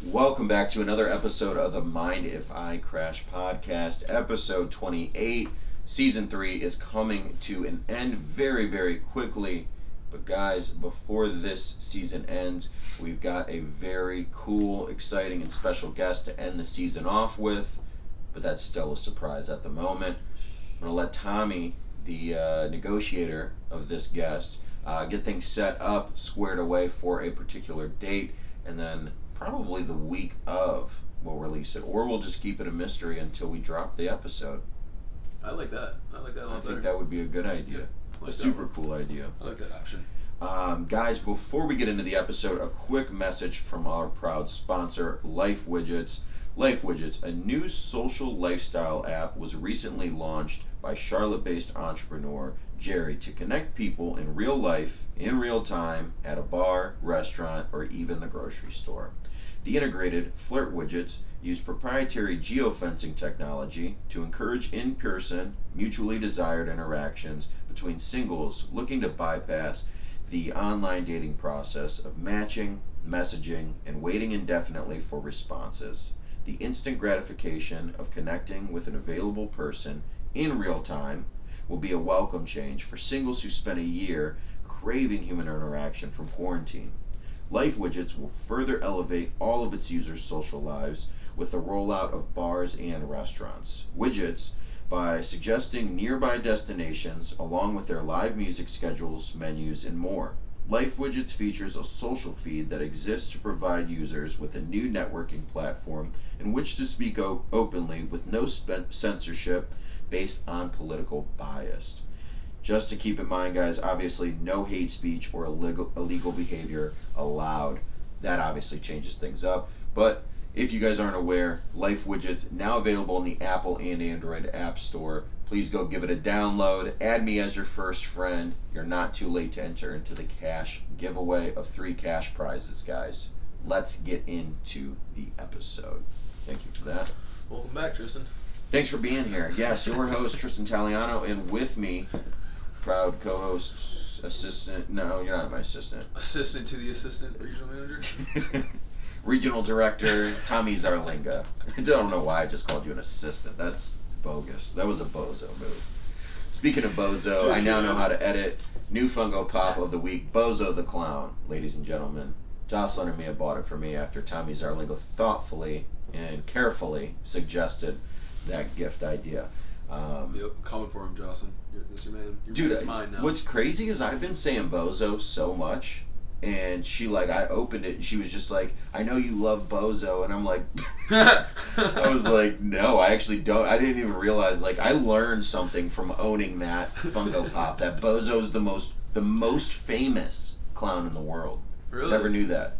Welcome back to another episode of the Mind If I Crash podcast, episode 28. Season 3 is coming to an end very, very quickly. But guys, before this season ends, we've got a very cool, exciting, and special guest to end the season off with. But that's still a surprise at the moment. I'm going to let Tommy, the negotiator of this guest, get things set up, squared away for a particular date, and then probably the week of we'll release it, or we'll just keep it a mystery until we drop the episode. I like that. I like that a lot I think that would be a good idea. Yeah, a super cool idea. I like that option. Guys, before we get into the episode, a quick message from our proud sponsor, Life Widgets. Life Widgets, a new social lifestyle app, was recently launched by Charlotte-based entrepreneur Jerry to connect people in real life, in real time, at a bar, restaurant, or even the grocery store. The integrated Flirt widgets use proprietary geofencing technology to encourage in-person, mutually desired interactions between singles looking to bypass the online dating process of matching, messaging, and waiting indefinitely for responses. The instant gratification of connecting with an available person in real time will be a welcome change for singles who spent a year craving human interaction from quarantine. Life Widgets will further elevate all of its users' social lives with the rollout of bars and restaurants. Widgets, by suggesting nearby destinations along with their live music schedules, menus, and more. Life Widgets features a social feed that exists to provide users with a new networking platform in which to speak openly with no censorship based on political bias. Just to keep in mind, guys, obviously no hate speech or illegal behavior allowed. That obviously changes things up. But if you guys aren't aware, Life Widgets now available in the Apple and Android App Store. Please go give it a download. Add me as your first friend. You're not too late to enter into the cash giveaway of 3 cash prizes, guys. Let's get into the episode. Thank you for that. Welcome back, Tristan. Thanks for being here. Yes, your host, Tristan Taliano, and with me, proud co-host, assistant. No, you're not my assistant. Assistant to the assistant regional manager. Regional director, Tommy Zarlinga. I don't know why I just called you an assistant. That's bogus. That was a bozo move. Speaking of bozo, I now know how to edit. New Fungo Pop of the week, Bozo The Clown, ladies and gentlemen. Jocelyn and Mia bought it for me after Tommy Zarlinga thoughtfully and carefully suggested that gift idea. Yep, coming for him, Jocelyn. That's your man. Dude, it's mine now. What's crazy is I've been saying bozo so much, and I opened it and she was just like, I know you love bozo, and I'm like, I was like, no, I actually don't. I didn't even realize, like, I learned something from owning that Funko Pop, that bozo's the most famous clown in the world. Really? Never knew that.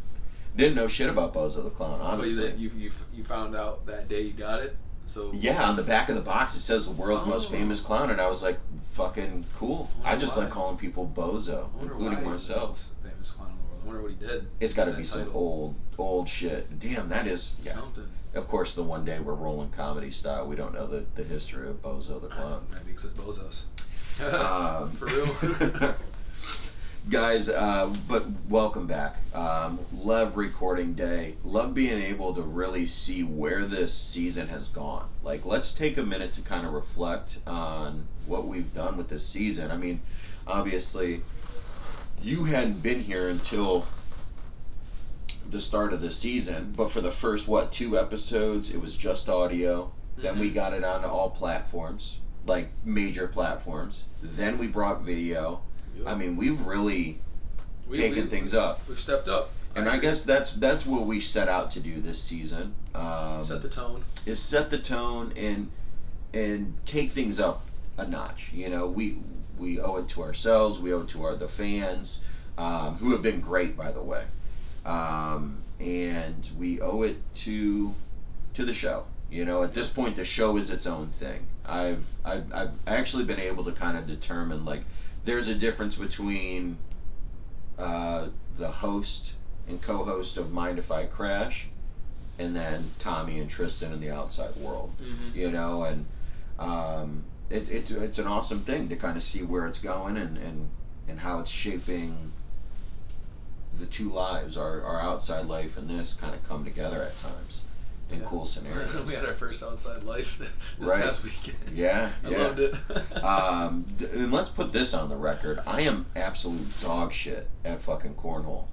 Didn't know shit about Bozo the Clown, honestly. But you found out that day you got it? So yeah, on the back of the box it says the world's most famous clown, and I was like, fucking cool. I just like calling people Bozo, including myself. Famous clown in the world. I wonder what he did. It's got to be some old shit. Damn, that is something. Of course, the one day we're rolling comedy style. We don't know the history of Bozo the Clown. Maybe because it's bozos. For real. Guys, but welcome back. Love recording day. Love being able to really see where this season has gone. Like, let's take a minute to kind of reflect on what we've done with this season. I mean, obviously, you hadn't been here until the start of the season, but for the first, 2 episodes, it was just audio. Mm-hmm. Then we got it onto all platforms, like major platforms. Then we brought video. I mean, we've really taken things up. We've stepped up. And I guess that's what we set out to do this season. Set the tone. Is set the tone and take things up a notch. You know, we owe it to ourselves. We owe it to the fans, who have been great, by the way. And we owe it to the show. You know, at this point, the show is its own thing. I've actually been able to kind of determine, like, there's a difference between the host and co-host of Mind If I Crash, and then Tommy and Tristan in the outside world. Mm-hmm. You know, and it's an awesome thing to kind of see where it's going and how it's shaping the two lives, our outside life and this, kind of come together at times in cool scenarios. We had our first outside life this past weekend. Yeah, I loved it. And let's put this on the record. I am absolute dog shit at fucking cornhole.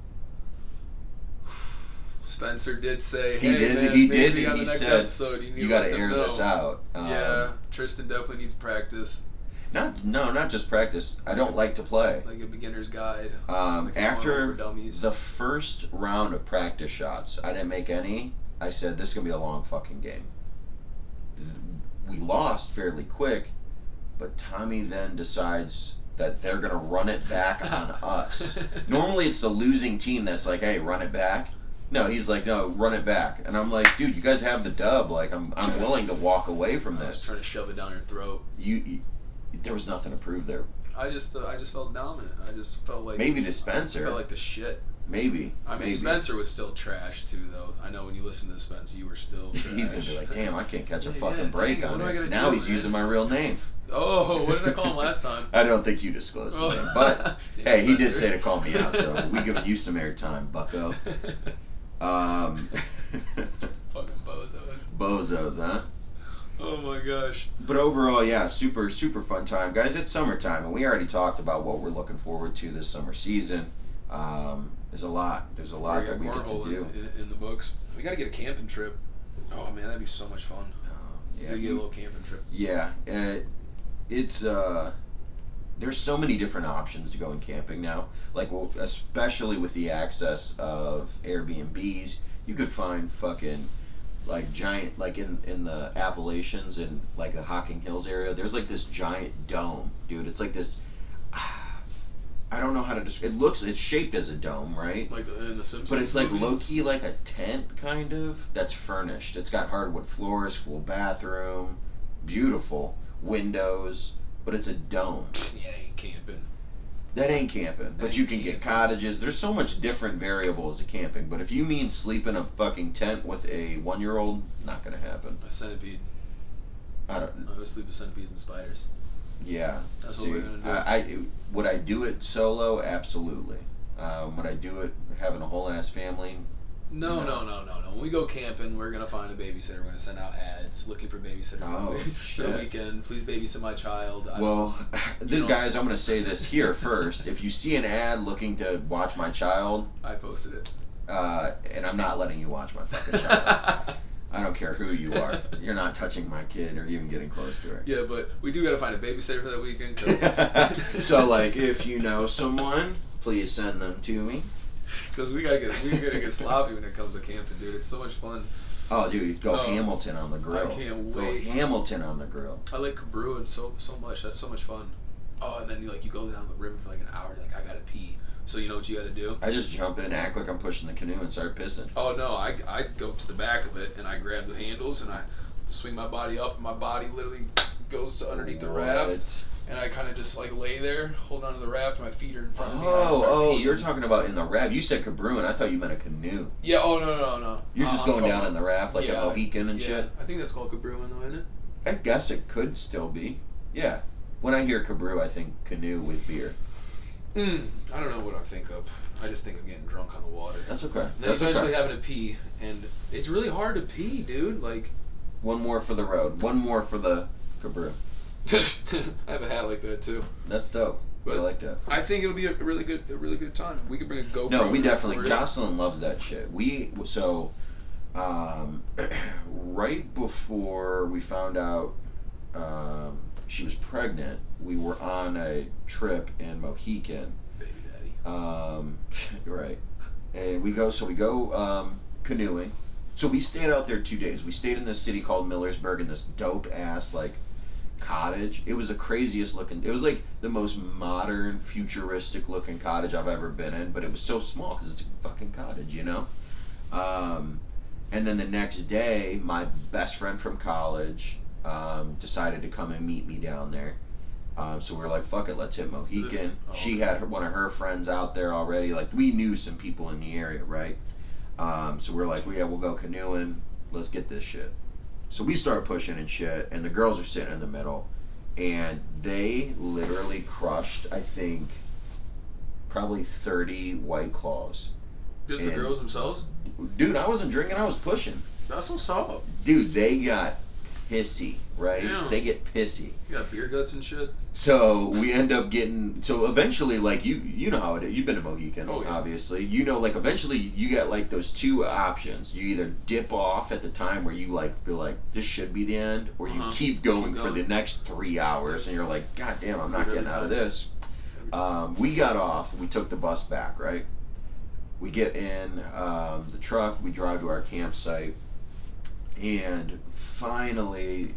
Spencer did say, He said, episode, you got to air this out. Yeah, Tristan definitely needs practice. Not just practice. I don't like to play. Like a beginner's guide. After the first round of practice shots, I didn't make any. I said, this is going to be a long fucking game. We lost fairly quick, but Tommy then decides that they're going to run it back on us. Normally it's the losing team that's like, hey, run it back. No, he's like, no, run it back. And I'm like, dude, you guys have the dub. Like, I'm willing to walk away from this. I was trying to shove it down your throat. There was nothing to prove there. I just felt dominant. I just felt like maybe to Spencer. I felt like the shit. Maybe. Spencer was still trash too, though. I know when you listen to Spencer, you were still trash. He's gonna be like, damn, I can't catch a fucking break on it. Now he's using my real name. Oh, what did I call him last time? I don't think you disclosed his name, but hey, he did say to call me out, so we giving you some airtime, bucko. Fucking bozos. Bozos, huh? Oh my gosh. But overall, yeah, super, super fun time. Guys, it's summertime, and we already talked about what we're looking forward to this summer season. There's a lot that we get to do. In the books. We got to get a camping trip. Oh, man, that'd be so much fun. Yeah, get a little camping trip. Yeah, it's there's so many different options to going camping now. Like, well, especially with the access of Airbnbs, you could find fucking like giant, like in the Appalachians and like the Hocking Hills area. There's like this giant dome, dude. It's like this. I don't know how to describe. It's shaped as a dome, right? Like in the Simpsons. But it's like low key, like a tent kind of that's furnished. It's got hardwood floors, full bathroom, beautiful windows, but it's a dome. Yeah, ain't camping. That ain't camping. But you can get cottages. There's so much different variables to camping. But if you mean sleep in a fucking tent with a 1-year-old, not gonna happen. A centipede. I would sleep with centipedes and spiders. Yeah. That's what we're gonna do. Would I do it solo? Absolutely. Would I do it having a whole ass family? No. When we go camping, we're gonna find a babysitter. We're gonna send out ads looking for babysitter for the weekend. Please babysit my child. Guys, I'm gonna say this here first. If you see an ad looking to watch my child, I posted it. And I'm not letting you watch my fucking child. I don't care who you are. You're not touching my kid or even getting close to her. Yeah, but we do gotta find a babysitter for that weekend. So, like, if you know someone, please send them to me. Because we gotta get sloppy when it comes to camping, dude. It's so much fun. Oh, dude, go Hamilton on the grill. I can't wait. Go Hamilton on the grill. I like Ca-Brewing so much. That's so much fun. Oh, and then you go down the river for like an hour. You're like, I gotta pee. So you know what you gotta do? I just jump in, act like I'm pushing the canoe, and start pissing. Oh no, I go to the back of it and I grab the handles and I swing my body up and my body literally goes to underneath the raft. And I kind of just like lay there, hold on to the raft, and my feet are in front of me. Oh, you're talking about in the raft. You said Ca-Brewing. I thought you meant a canoe. Yeah, no. You're just going down in the raft like a Mohican and shit? I think that's called Ca-Brewing though, isn't it? I guess it could still be. Yeah. When I hear Ca-Brew, I think canoe with beer. I don't know what I think of. I just think of getting drunk on the water. That's okay. Then eventually having to pee, and it's really hard to pee, dude. Like, one more for the road. One more for the Ca-Brew. I have a hat like that too. That's dope. But I like that. I think it'll be a really good time. We could bring a GoPro. No, we definitely. Jocelyn loves that shit. Right before we found out she was pregnant, we were on a trip in Mohican. Baby daddy. Right. And we go canoeing. So we stayed out there 2 days. We stayed in this city called Millersburg in this dope ass like cottage. It was the craziest looking. It was like the most modern, futuristic looking cottage I've ever been in. But it was so small because it's a fucking cottage, you know. And then the next day, my best friend from college decided to come and meet me down there. So we were like, fuck it, let's hit Mohican. She had one of her friends out there already. Like, we knew some people in the area, right? So we're like, we'll go canoeing. Let's get this shit. So we start pushing and shit, and the girls are sitting in the middle. And they literally crushed, I think, probably 30 White Claws Just the girls themselves? Dude, I wasn't drinking, I was pushing. That's what's up. Dude, they got pissy, right? Yeah. They get pissy. You got beer guts and shit? So we end up getting, so eventually, like, you know how it is. You've been to Mohican, obviously. You know, like, eventually you get, like, those two options. You either dip off at the time where you, like, feel like, this should be the end, or you keep going for the next 3 hours, and you're like, God damn, I'm not getting out of this. We got off, we took the bus back, right? We get in the truck, we drive to our campsite, and finally,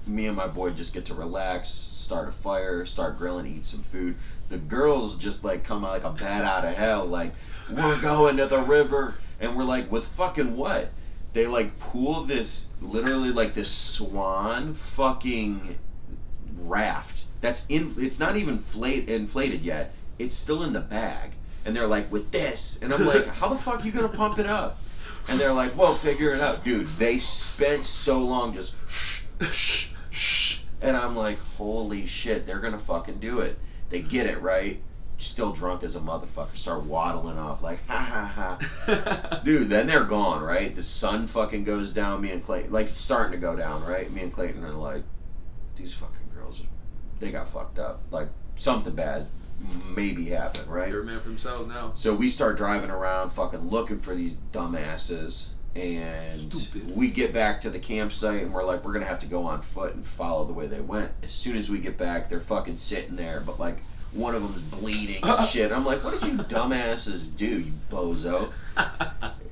me and my boy just get to relax, start a fire, start grilling, eat some food. The girls just like come out like a bat out of hell, like, we're going to the river. And we're like, with fucking what? They like pull this, literally like this swan fucking raft that's it's not even inflated yet. It's still in the bag. And they're like, with this. And I'm like, how the fuck are you gonna pump it up? And they're like, well, figure it out. Dude, they spent so long just and I'm like, holy shit, they're gonna fucking do it. They get it, right? Still drunk as a motherfucker. Start waddling off like, ha ha ha. Dude, then they're gone, right? The sun fucking goes down. Me and Clayton, like, it's starting to go down, right? Me and Clayton are like, these fucking girls, they got fucked up. Like, something bad maybe happened, right? They're a man for themselves now. So we start driving around fucking looking for these dumbasses. And we get back to the campsite and we're like, we're gonna have to go on foot and follow the way they went. As soon as we get back, they're fucking sitting there, but like one of them's bleeding and shit. I'm like, what did you dumbasses do, you bozo?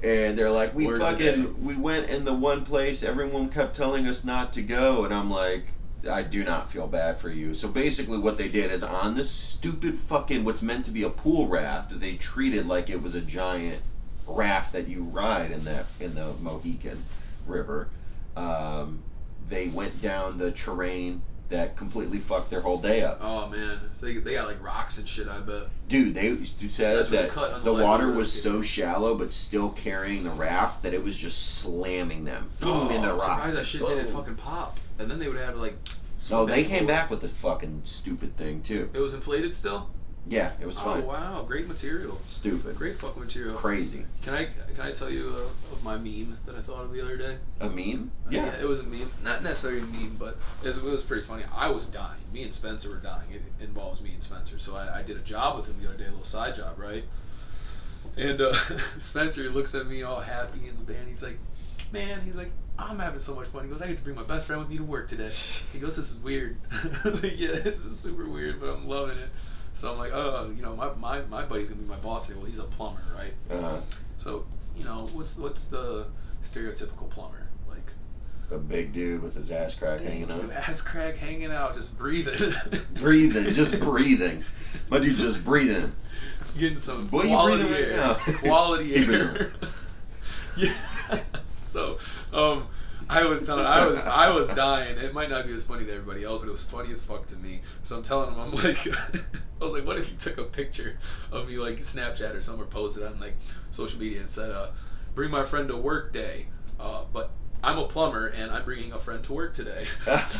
And they're like, we went in the one place everyone kept telling us not to go. And I'm like, I do not feel bad for you. So basically what they did is on this stupid fucking, what's meant to be a pool raft, they treated like it was a giant raft that you ride in the Mohican River. They went down the terrain that completely fucked their whole day up. Oh man, so they got like rocks and shit, I bet. Dude, they said that the water was so shallow but still carrying the raft that it was just slamming them. Boom, into rocks. I'm surprised that shit didn't fucking pop. And then they would have to like No, they came back with the fucking stupid thing too. It was inflated still? Yeah, it was fine. Oh wow, great material. Stupid. Great fucking material. Crazy. Can I tell you of my meme that I thought of the other day? A meme? Yeah. It was a meme. Not necessarily a meme, but it was pretty funny. I was dying. Me and Spencer were dying. It involves me and Spencer. So I did a job with him the other day, a little side job, right? And Spencer looks at me all happy in the band. He's like, man, I'm having so much fun. He goes, I get to bring my best friend with me to work today. He goes, this is weird. I was like, yeah, this is super weird, but I'm loving it. So I'm like, oh, you know, my buddy's gonna be my boss today. Well, he's a plumber, right? Uh-huh. So, you know, what's the stereotypical plumber? Like a big dude with his ass crack hanging out. Ass crack hanging out, just breathing. Just breathing. My dude just breathing. Getting some quality air. Quality air. Yeah. So, I was dying. It might not be as funny to everybody else, but it was funny as fuck to me. So I'm telling him, I'm like, I was like, what if you took a picture of me, like Snapchat or somewhere, posted on like social media and said, bring my friend to work day, but I'm a plumber and I'm bringing a friend to work today.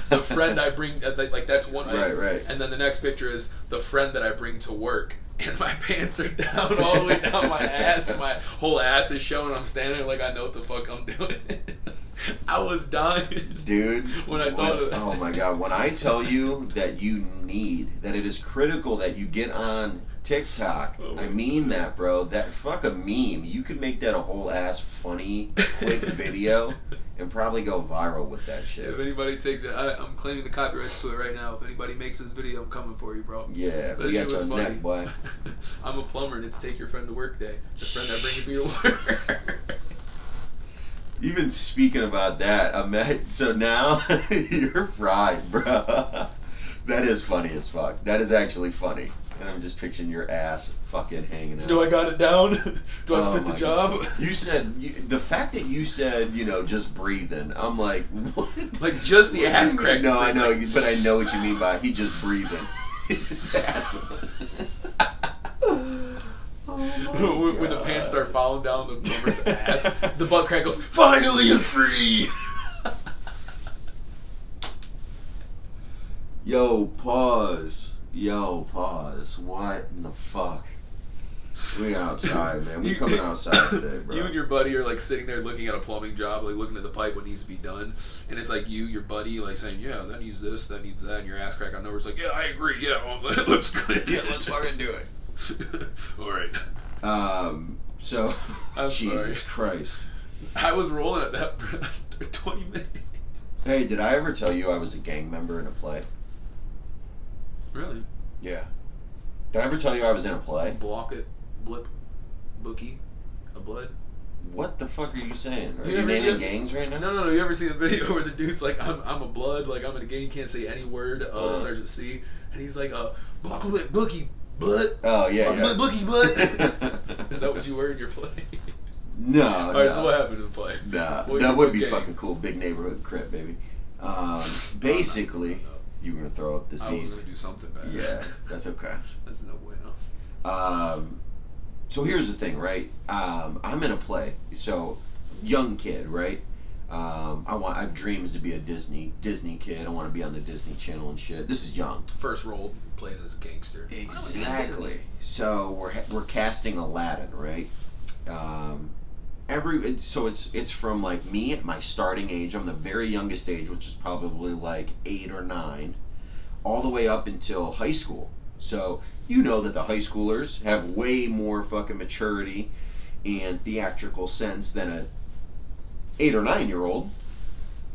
The friend I bring, like that's one. Right. And then the next picture is the friend that I bring to work. And my pants are down all the way down my ass, and my whole ass is showing. I'm standing there like I know what the fuck I'm doing. I was dying, dude. When I thought of that. Oh my god! When I tell you that it is critical that you get on TikTok, I mean that, bro. That fuck a meme. You could make that a whole ass funny, quick video, and probably go viral with that shit. If anybody takes it, I'm claiming the copyrights to it right now. If anybody makes this video, I'm coming for you, bro. Yeah, we got your neck, boy. I'm a plumber, and it's take your friend to work day. The friend that brings you to work. Even speaking about that, so now you're fried, bro. That is funny as fuck. That is actually funny. And I'm just picturing your ass fucking hanging out. Do I got it down? Do I fit the job? You said, the fact that you said, just breathing, I'm like, what? Like just the ass crack. No, I know, but I know what you mean by he just breathing. His ass. When the pants start falling down the plumber's ass, the butt crack goes, finally I'm free! Yo, pause. What in the fuck? We outside, man. We coming outside today, bro. You and your buddy are like sitting there looking at a plumbing job, like looking at the pipe what needs to be done, and it's like your buddy, like saying, "Yeah, that needs this, that needs that," and your ass crack on nowhere. It's like, "Yeah, I agree. Yeah, well, it looks good. Yeah, let's fucking do it." All right. So, I'm Jesus sorry. Christ. I was rolling at that for 20 minutes. Hey, did I ever tell you I was a gang member in a play? Really? Yeah. Did I ever tell you I was in a play? Block it, blip, bookie, a blood. What the fuck are you saying? Are You you ever- naming you- gangs right now? No. You ever see the video where the dude's like, I'm a blood, like I'm in a gang, you can't say any word, starts with C, and he's like, block it, bookie, blood. Oh, yeah, yeah. Bookie, blood. Is that what you were in your play? No, Alright, so what happened in the play? Nah, What that your would be gang? fucking cool. Big neighborhood crip, baby. Basically, No. you were gonna throw up I was disease. gonna do something bad. Yeah, that's okay. That's no bueno. So here's the thing, right? I'm in a play. So, young kid, right? I have dreams to be a Disney kid. I want to be on the Disney Channel and shit. This is young. First role plays as a gangster. Exactly. So we're casting Aladdin, right? It's from like me at my starting age. I'm the very youngest age, which is probably like 8 or 9, all the way up until high school. So you know that the high schoolers have way more fucking maturity and theatrical sense than a 8 or 9-year-old.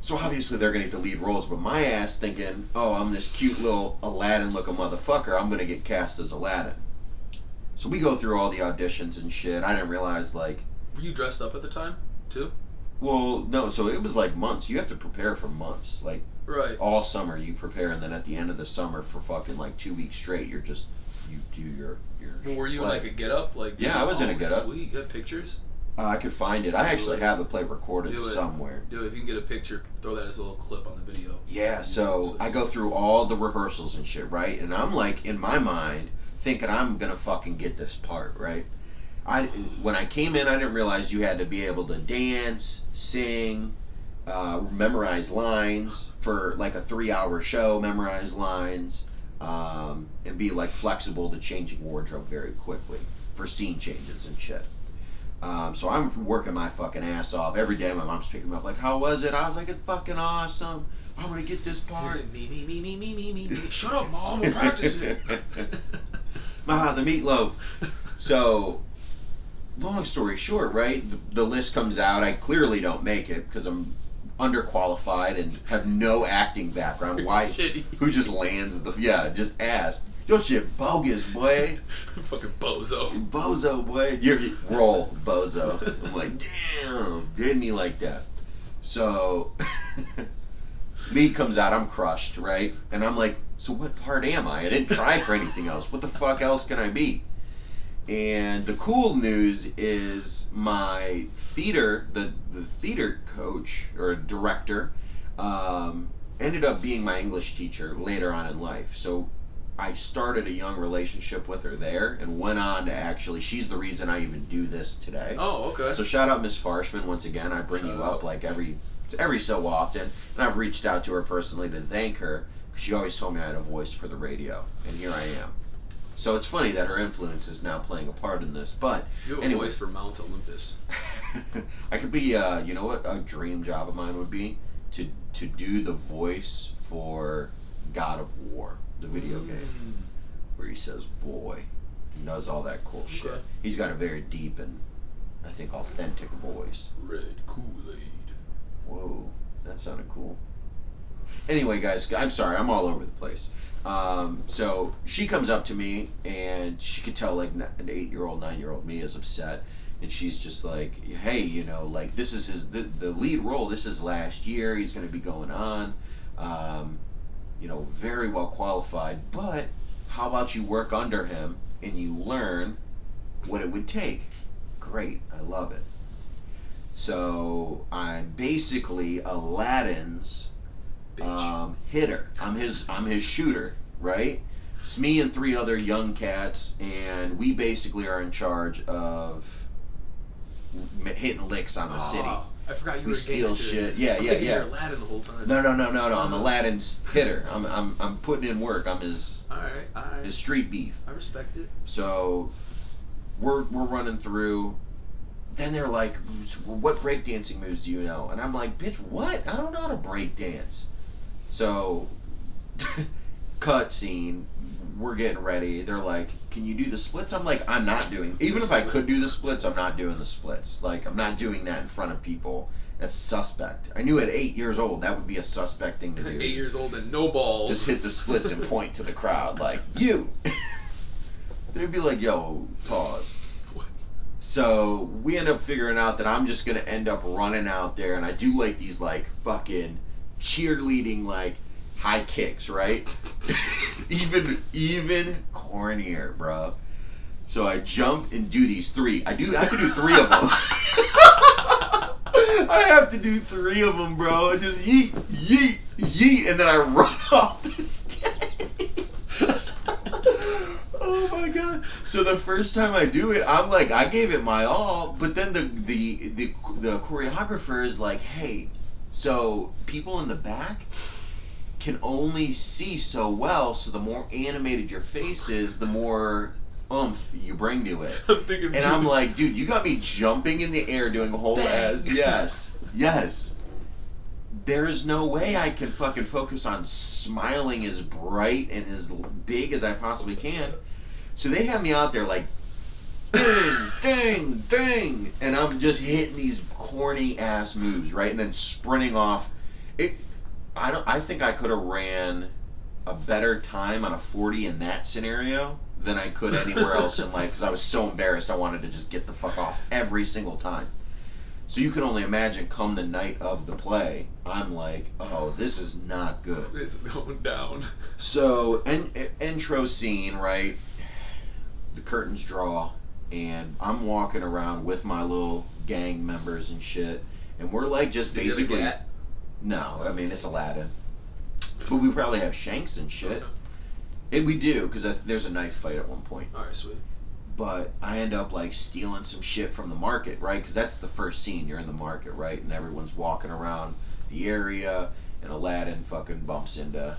So obviously they're gonna get the lead roles, but my ass thinking, oh, I'm this cute little Aladdin-looking motherfucker, I'm gonna get cast as Aladdin. So we go through all the auditions and shit. I didn't realize, like... Were you dressed up at the time, too? Well, no, so it was like months. You have to prepare for months. Like, Right. all summer you prepare, and then at the end of the summer for fucking like 2 weeks straight, you do your Well, were you in play. like a get-up? Like, Yeah, I was in a get-up. Sweet, you have pictures? I could find it. I actually have the play recorded Do it. somewhere. Do it. If you can get a picture, throw that as a little clip on the video. Yeah, so I go through all the rehearsals and shit, right? And I'm like, in my mind, thinking I'm gonna fucking get this part, right? When I came in, I didn't realize you had to be able to dance, sing, memorize lines for like a 3-hour show, memorize lines, and be like flexible to changing wardrobe very quickly for scene changes and shit. So I'm working my fucking ass off. Every day my mom's picking me up like, how was it? I was like, it's fucking awesome. I'm gonna get this part. Me. Shut up, Mom. We're practicing. The meatloaf. So, long story short, right? The list comes out. I clearly don't make it because I'm underqualified and have no acting background. Why? Shitty. Who just lands just asked. Your shit bogus, boy. Fucking bozo. Bozo, boy. You roll, bozo. I'm like, damn, did me like that. So, lead comes out, I'm crushed, right? And I'm like, so what part am I? I didn't try for anything else. What the fuck else can I be? And the cool news is my theater, the theater coach or director, ended up being my English teacher later on in life. So I started a young relationship with her there and went on to actually, she's the reason I even do this today. Oh, okay. So shout out Miss Farshman once again. I bring you up like every so often, and I've reached out to her personally to thank her. She always told me I had a voice for the radio, and here I am. So it's funny that her influence is now playing a part in this. But You have a voice for Mount Olympus. I could be, you know what a dream job of mine would be? To do the voice for God of War, the video game, where he says boy, and does all that cool shit. Okay. He's got a very deep and, I think, authentic voice. Red Kool-Aid. Whoa, that sounded cool. Anyway, guys, I'm sorry, I'm all over the place. So she comes up to me, and she could tell like an 8-year-old, 9-year-old me is upset, and she's just like, hey, you know, like this is the lead role. This is last year. He's going to be going on. You know, very well qualified. But how about you work under him and you learn what it would take? Great, I love it. So I'm basically Aladdin's hitter. I'm his shooter, right? It's me and 3 other young cats, and we basically are in charge of hitting licks on the city. I forgot you We were a steal gangster. shit. Yeah, I'm yeah, thinking yeah. You're Aladdin the whole time. No. I'm Aladdin's hitter. I'm putting in work. I'm his All right. his street beef. I respect it. So we're running through. Then they're like, what breakdancing moves do you know? And I'm like, bitch, what? I don't know how to breakdance. So, cut scene, we're getting ready. They're like, can you do the splits? I'm like, I'm not doing, even if I could do the splits, I'm not doing the splits. Like, I'm not doing that in front of people. That's suspect. I knew at 8 years old that would be a suspect thing to do. 8 years old and no balls. Just hit the splits and point to the crowd like, you. They'd be like, yo, pause. So we end up figuring out that I'm just going to end up running out there, and I do like these like fucking cheerleading like high kicks, right? even cornier, bro. So I jump and do these 3. I have to do 3 of them. I have to do 3 of them, bro. I just yeet, yeet, yeet, and then I run off the stage. Oh my god! So the first time I do it, I'm like, I gave it my all, but then the choreographer is like, hey, so people in the back can only see so well, so the more animated your face is, the more oomph you bring to it. I'm like, dude, you got me jumping in the air doing a whole ass. Yes. There's no way I can fucking focus on smiling as bright and as big as I possibly can. So they have me out there like, ding, ding, ding, and I'm just hitting these corny ass moves, right? And then sprinting off. I think I could have ran a better time on a 40 in that scenario than I could anywhere else in life, because I was so embarrassed. I wanted to just get the fuck off every single time. So you can only imagine, come the night of the play, I'm like, oh, this is not good. This is going down. So, intro scene, right? The curtains draw, and I'm walking around with my little gang members and shit, and we're like just basically... No, I mean, it's Aladdin. But we probably have shanks and shit. Okay. And we do, because there's a knife fight at one point. Alright, sweet. But I end up like stealing some shit from the market, right? Because that's the first scene. You're in the market, right? And everyone's walking around the area, and Aladdin fucking bumps into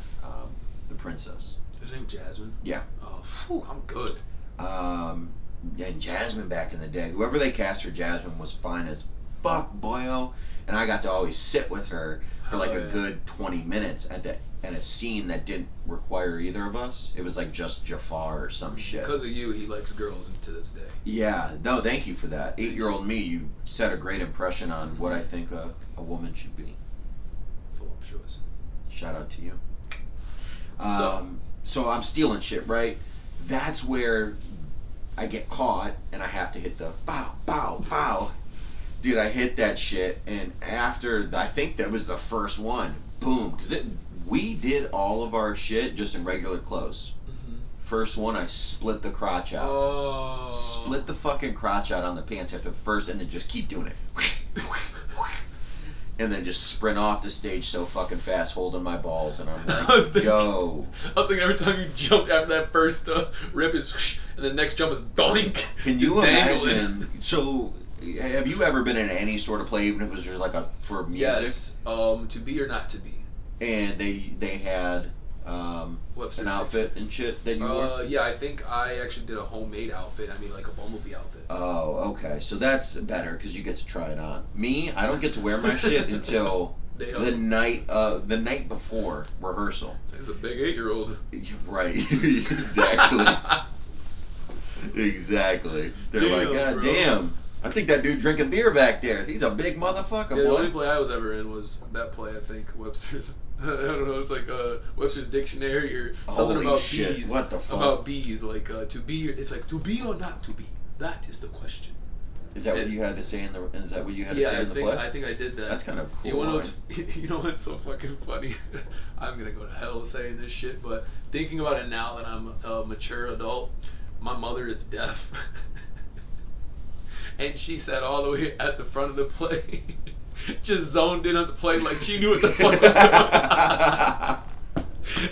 the princess. Is her name Jasmine? Yeah. Oh, phew, I'm good. And Jasmine back in the day, whoever they cast for Jasmine was fine as fuck, boyo. And I got to always sit with her for like a good 20 minutes at a scene that didn't require either of us. It was like just Jafar or some shit. Because of you, he likes girls to this day. Yeah, no, thank you for that. 8-year-old me, you set a great impression on what I think a woman should be. Voluptuous. Shout out to you. So I'm stealing shit, right? That's where I get caught and I have to hit the bow, bow, bow. Dude, I hit that shit, and after, I think that was the first one, boom, because we did all of our shit just in regular clothes. Mm-hmm. First one, I split the crotch out. Oh. Split the fucking crotch out on the pants after the first, and then just keep doing it. And then just sprint off the stage so fucking fast, holding my balls, and I'm like, yo. I was thinking every time you jumped after that first rip is, and the next jump is doink. Can you imagine? So, have you ever been in any sort of play, even if it was just like for music? Yes. To be or not to be. And they had an outfit and shit that you wore? Yeah, I think I actually did a homemade outfit. I mean, like a Bumblebee outfit. Oh, okay. So that's better because you get to try it on. Me, I don't get to wear my shit until the night before rehearsal. It's a big 8-year-old. Right. Exactly. Exactly. They're like, God damn. I think that dude drinking beer back there. He's a big motherfucker, yeah, boy. The only play I was ever in was that play, I think, Webster's. I don't know, it's like Webster's Dictionary or something Holy about shit, bees. what the fuck? About bees, like to be, it's like to be or not to be. That is the question. Is that what you had to say in the play? Yeah, I think I did that. That's kind of cool. You know what's so fucking funny? I'm gonna go to hell saying this shit, but thinking about it now that I'm a mature adult, my mother is deaf. And she sat all the way at the front of the play, just zoned in on the play like she knew what the fuck was going on.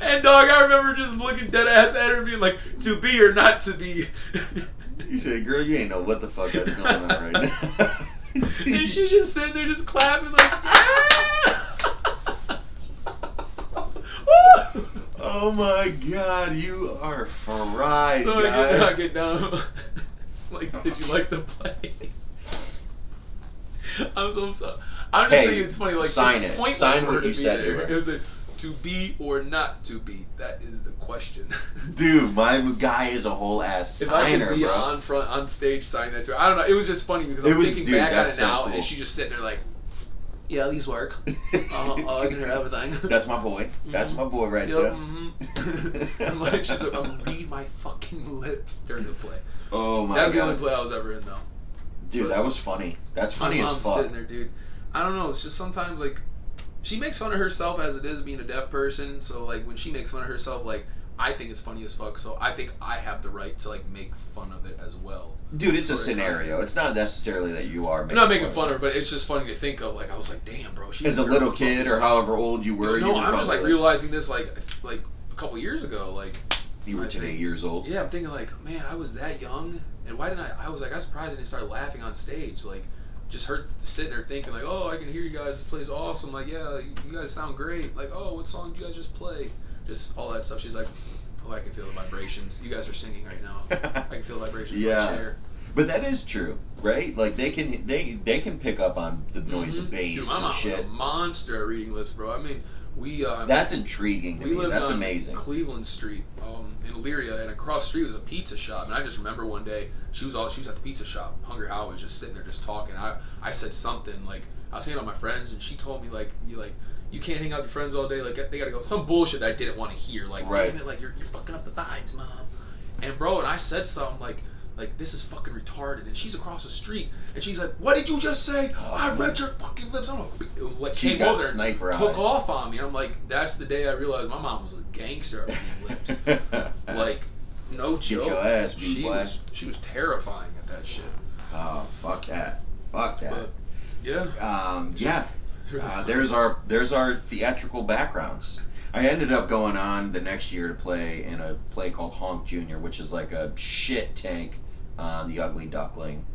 And dog, I remember just looking dead ass at her being like, to be or not to be. You said, girl, you ain't know what the fuck that's going on right now. And she just sitting there just clapping like, yeah! Oh my god, you are fried, so guy. I get down. Like, did you like the play? I'm so sorry. I'm just thinking it's funny. Like, sign it. Sign what you said to her. It was a to be or not to be. That is the question. Dude, my guy is a whole ass if signer, I could be bro. on stage signing that to her, I don't know. It was just funny because I'm thinking back on it so now, cool. and she's just sitting there like, yeah, these work. I can hear everything. That's my boy. That's my boy right there. I'm like, I'm reading my fucking lips during the play. Oh my god. That's the only play I was ever in, though. Dude, that was funny. That's funny as fuck. My mom's sitting there, dude. I don't know. It's just sometimes, like, she makes fun of herself as it is being a deaf person. So, like, when she makes fun of herself, like, I think it's funny as fuck. So I think I have the right to, like, make fun of it as well. Dude, it's a scenario. It's not necessarily that you are making I'm not making fun of her, but it's just funny to think of. Like, I was like, damn, bro. As a little kid or however old you were. No, I'm just, like, realizing this, like a couple years ago. Like, you were 8 years old. Yeah, I'm thinking, like, man, I was that young. And why didn't I was like, I was surprised I didn't start laughing on stage. Like, just her sitting there thinking, like, oh, I can hear you guys. This play's awesome. Like, yeah, you guys sound great. Like, oh, what song did you guys just play? Just all that stuff. She's like, oh, I can feel the vibrations. You guys are singing right now. I can feel the vibrations in my chair. But that is true, right? Like, they can pick up on the noise of bass. Dude, my mom and shit. was a monster at reading lips, bro. I mean, that's intriguing to me. Lived That's on amazing. Cleveland Street, in Elyria, and across the street was a pizza shop. And I just remember one day she was at the pizza shop. Hungry Howie was just sitting there just talking. I said something like, I was hanging out with my friends, and she told me you can't hang out with your friends all day. Like, they gotta go. Some bullshit that I didn't want to hear. Like, damn it, like you're fucking up the vibes, mom. And bro, and I said something like this is fucking retarded, and she's across the street, and she's like, what did you just say? I read your fucking lips. I'm like, she's got sniper eyes. Took off on me. And I'm like, that's the day I realized my mom was a gangster at reading lips. Like, no joke. Get your ass beat, boy. She was terrifying at that shit. Oh, fuck that. Fuck that. But, yeah. Yeah. There's our theatrical backgrounds. I ended up going on the next year to play in a play called Honk Jr., which is like a shit take on The Ugly Duckling.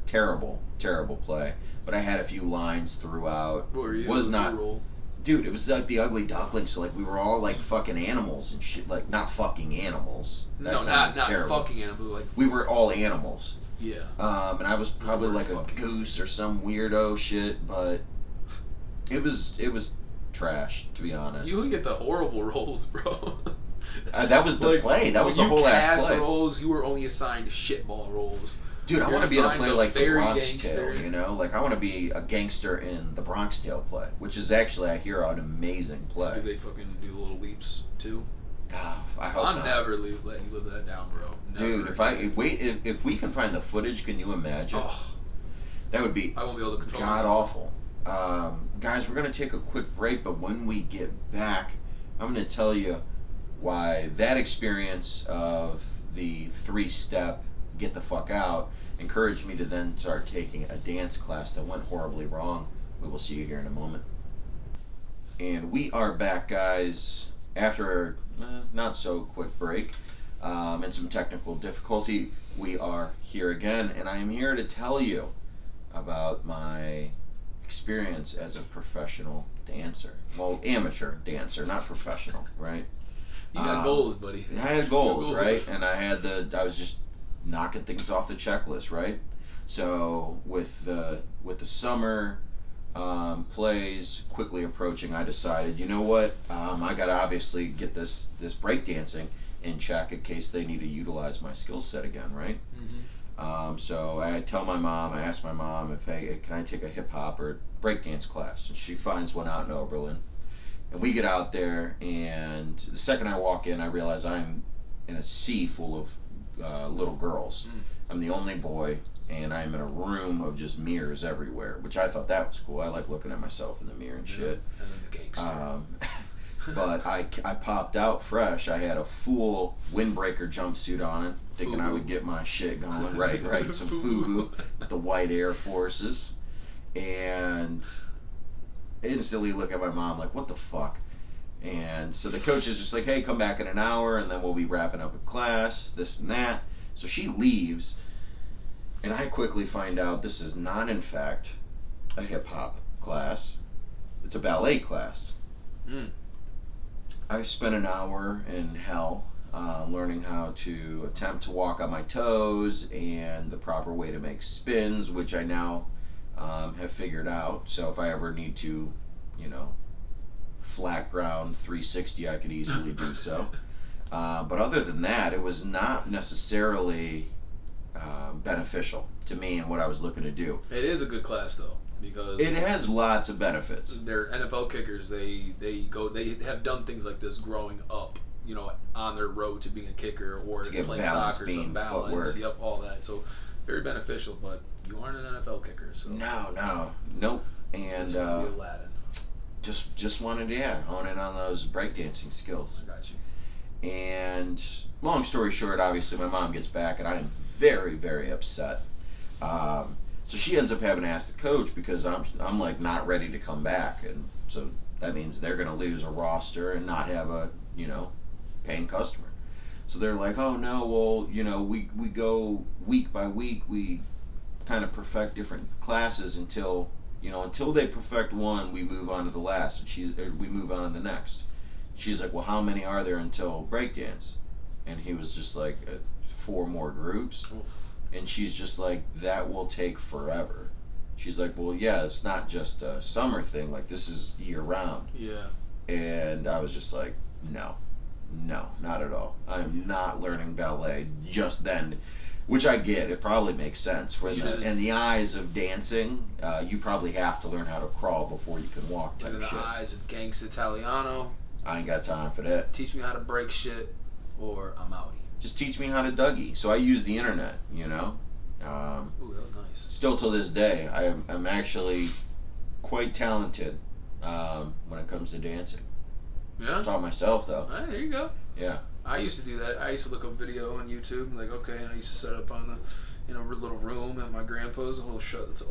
Terrible, terrible play. But I had a few lines throughout. What were you? Was not, dude. It was like The Ugly Duckling. So like we were all like fucking animals and shit. Like not fucking animals. Not fucking animals. Like we were all animals. Yeah. And I was probably like a goose or some weirdo shit, but it was trash, to be honest. You would get the horrible roles, bro. That was the play. That was the whole ass play. Roles, you were only assigned shitball roles. Dude, I want to be in a play like The Bronx Tale, you know? Like, I want to be a gangster in The Bronx Tale play, which is actually, I hear, an amazing play. Do they fucking do the little leaps, too? I hope not. I'm never letting you live that down, bro. Never. Dude, if we can find the footage, can you imagine? Oh, that would be I won't be able to control god-awful. Guys, we're going to take a quick break, but when we get back, I'm going to tell you why that experience of the 3-step get the fuck out encouraged me to then start taking a dance class that went horribly wrong. We will see you here in a moment. And we are back, guys, after a not so quick break and some technical difficulty. We are here again, and I am here to tell you about my experience as a professional dancer. Well, amateur dancer, not professional, right? You got goals, buddy. I had goals, right? And I was just knocking things off the checklist, right? So with the summer plays quickly approaching, I decided, you know what? I got to obviously get this breakdancing in check in case they need to utilize my skill set again, right? Mm-hmm. So I asked my mom if, hey, can I take a hip hop or breakdance class? And she finds one out in Oberlin. And we get out there, and the second I walk in, I realize I'm in a sea full of little girls. I'm the only boy, and I'm in a room of just mirrors everywhere, which I thought that was cool. I like looking at myself in the mirror and shit. And then the gangster. But I popped out fresh. I had a full windbreaker jumpsuit on it, thinking FUBU. I would get my shit going. Right, some FUBU, the White Air Forces. And instantly look at my mom like, what the fuck? And so the coach is just like, hey, come back in an hour, and then we'll be wrapping up with class, this and that. So she leaves, and I quickly find out this is not, in fact, a hip-hop class. It's a ballet class. I spent an hour in hell learning how to attempt to walk on my toes and the proper way to make spins, which I now have figured out. So if I ever need to, flat ground 360, I could easily do so. But other than that, it was not necessarily beneficial to me and what I was looking to do. It is a good class though, because it has lots of benefits. They're NFL kickers. They have done things like this growing up, on their road to being a kicker or to get playing balance, soccer, some balance, footwork. Yep, all that. So very beneficial, but you aren't an NFL kicker, so nope. And it's gonna be Aladdin. Just wanted to hone in on those breakdancing skills. I got you. And long story short, obviously my mom gets back and I am very, very upset. So she ends up having to ask the coach because I'm like not ready to come back, and so that means they're gonna lose a roster and not have a paying customer. So they're like, oh no, well we go week by week, we kind of perfect different classes until they perfect one, we move on to the last, and we move on to the next. She's like, well, how many are there until breakdance? And he was just like, 4 more groups. Oof. And she's just like, that will take forever. She's like, well, yeah, it's not just a summer thing. Like, this is year round. Yeah. And I was just like, no, not at all. I'm not learning ballet just then. Which I get. It probably makes sense. In the eyes of dancing, you probably have to learn how to crawl before you can walk type in the shit. eyes of Gangsta Italiano, I ain't got time for that. teach me how to break shit, or I'm outie. Just teach me how to Dougie. So I use the internet, Ooh, that was nice. Still to this day, I'm actually quite talented when it comes to dancing. Yeah? Taught myself, though. All right, there you go. Yeah. I used to do that. I used to look up video on YouTube, like, okay, and I used to set up on the little room at my grandpa's, a little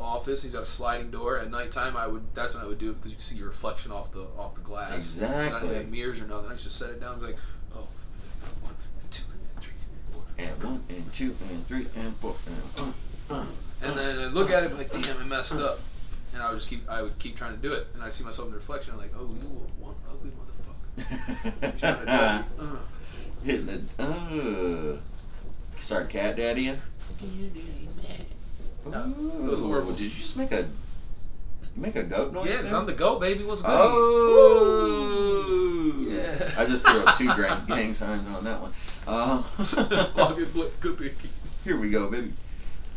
office. He's got a sliding door. At nighttime, that's when I would do it, because you could see your reflection off the glass. Exactly. I didn't have mirrors or nothing. I used to set it down and be like, oh, 1 and 2 and 3 and 4. And 1 and 2 and 3 and 4 and And then I'd look at it and be like, damn, I messed up. And I would keep trying to do it, and I'd see myself in the reflection. I'm like, oh, you one ugly motherfucker. Trying to do it. Hitting it. Start cat daddying. No, it was horrible. Did you just make a goat noise? Yeah, because I'm the goat, baby. What's good? Oh, yeah. I just threw up 2 gang signs on that one. Here we go, baby.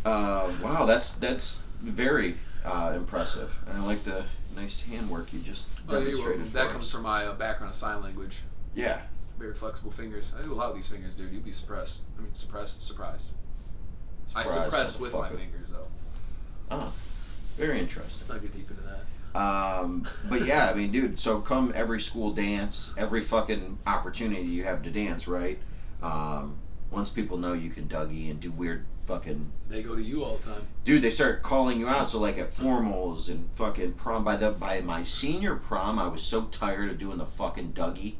Wow, that's very impressive, and I like the nice handwork you just demonstrated. That comes from my background of sign language. Yeah. Very flexible fingers. I do a lot of these fingers, dude. You'd be surprised. Surprised. I suppress with my fingers, though. Oh, very interesting. Let's not get deep into that. But yeah, I mean, dude, so come every school dance, every fucking opportunity you have to dance, right? Once people know you can Dougie and do weird fucking... They go to you all the time. Dude, they start calling you out. So like at formals and fucking prom, by my senior prom, I was so tired of doing the fucking Dougie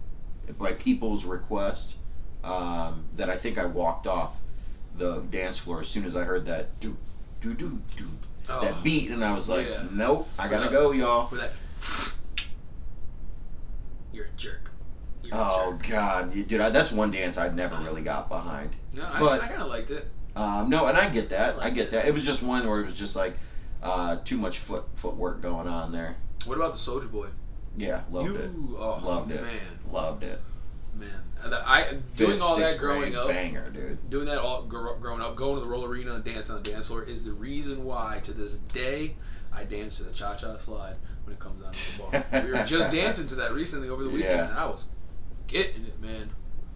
by people's request that I think I walked off the dance floor as soon as I heard that that beat, and I was like, nope, I gotta go, y'all. With that, you're a jerk. God, dude, that's one dance I never really got behind. No, I kind of liked it. No, and I get that. I get that. It was just one where it was just like too much footwork going on there. What about the Soulja Boy? Yeah, loved it. Loved it. Man. Loved it. Man, doing all that growing up, banger, dude. Doing that all growing up, going to the roll arena and dancing on the dance floor is the reason why to this day I dance to the cha-cha slide when it comes down to the bar. We were just dancing to that recently over the weekend, and I was getting it, man.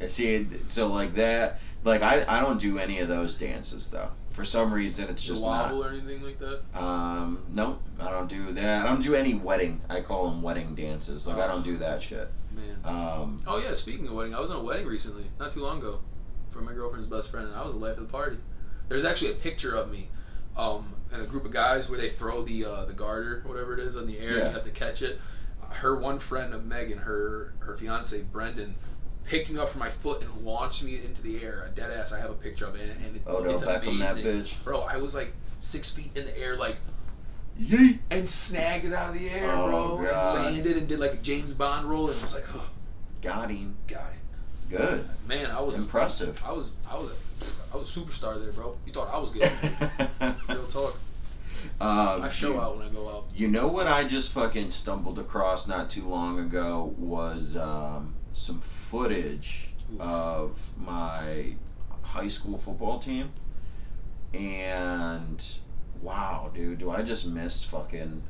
See, so like that, like I don't do any of those dances though. For some reason, it's just wobble or anything like that. No, I don't do that. I don't do any wedding. I call them wedding dances. Like I don't do that shit. Man. Oh yeah, speaking of wedding, I was in a wedding recently, not too long ago, for my girlfriend's best friend, and I was the life of the party. There's actually a picture of me, and a group of guys where they throw the garter, whatever it is, in the air, and you have to catch it. Her one friend of Megan, her fiance Brendan, picked me up from my foot and launched me into the air. A dead ass. I have a picture of it, and it's amazing. That bitch. Bro, I was like 6 feet in the air, like. Yeet. And snagged it out of the air, bro. God. And landed and did like a James Bond roll, and was like, oh. Got him. Good. Man, I was impressive. I was a superstar there, bro. You thought I was getting real talk. I show out when I go out. You know what I just fucking stumbled across not too long ago was some footage of my high school football team, and wow, dude, do I just miss fucking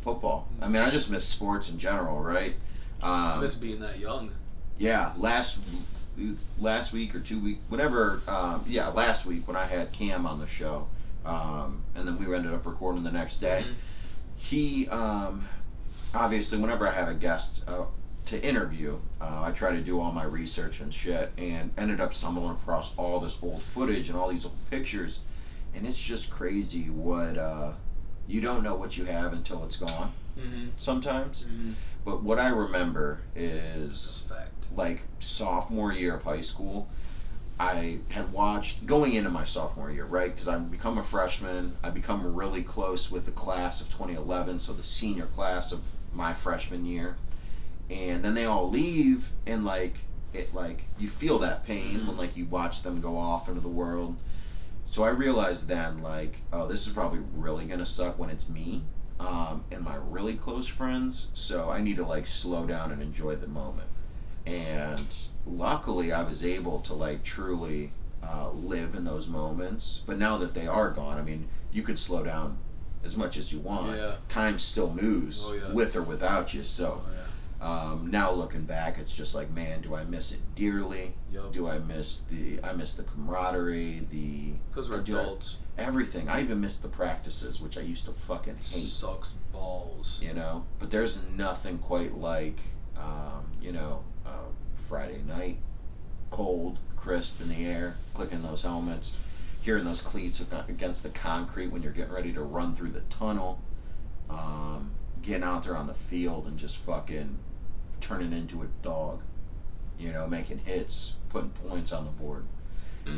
football. I mean, I just miss sports in general, right? I miss being that young. Yeah, last week or 2 weeks, whatever. Last week when I had Cam on the show, and then we ended up recording the next day. Mm-hmm. He obviously, whenever I have a guest to interview, I try to do all my research and shit, and ended up stumbling across all this old footage and all these old pictures, and it's just crazy what you don't know what you have until it's gone. Mm-hmm. Sometimes. Mm-hmm. But what I remember is like sophomore year of high school, I had watched, going into my sophomore year, right? Because I've become a freshman. I become really close with the class of 2011, so the senior class of my freshman year. And then they all leave, and you feel that pain when like you watch them go off into the world. So I realized then, oh, this is probably really gonna suck when it's me and my really close friends. So I need to slow down and enjoy the moment. And luckily, I was able to truly live in those moments. But now that they are gone, I mean, you could slow down as much as you want. Yeah. Time still moves with or without you. So. Oh, yeah. Now looking back, it's just man, do I miss it dearly? Yep. Do I miss the camaraderie, because we're adults. Everything. I even miss the practices, which I used to fucking hate. Sucks balls. But there's nothing quite like, Friday night, cold, crisp in the air, clicking those helmets, hearing those cleats against the concrete when you're getting ready to run through the tunnel, getting out there on the field and just fucking turning into a dog, making hits, putting points on the board.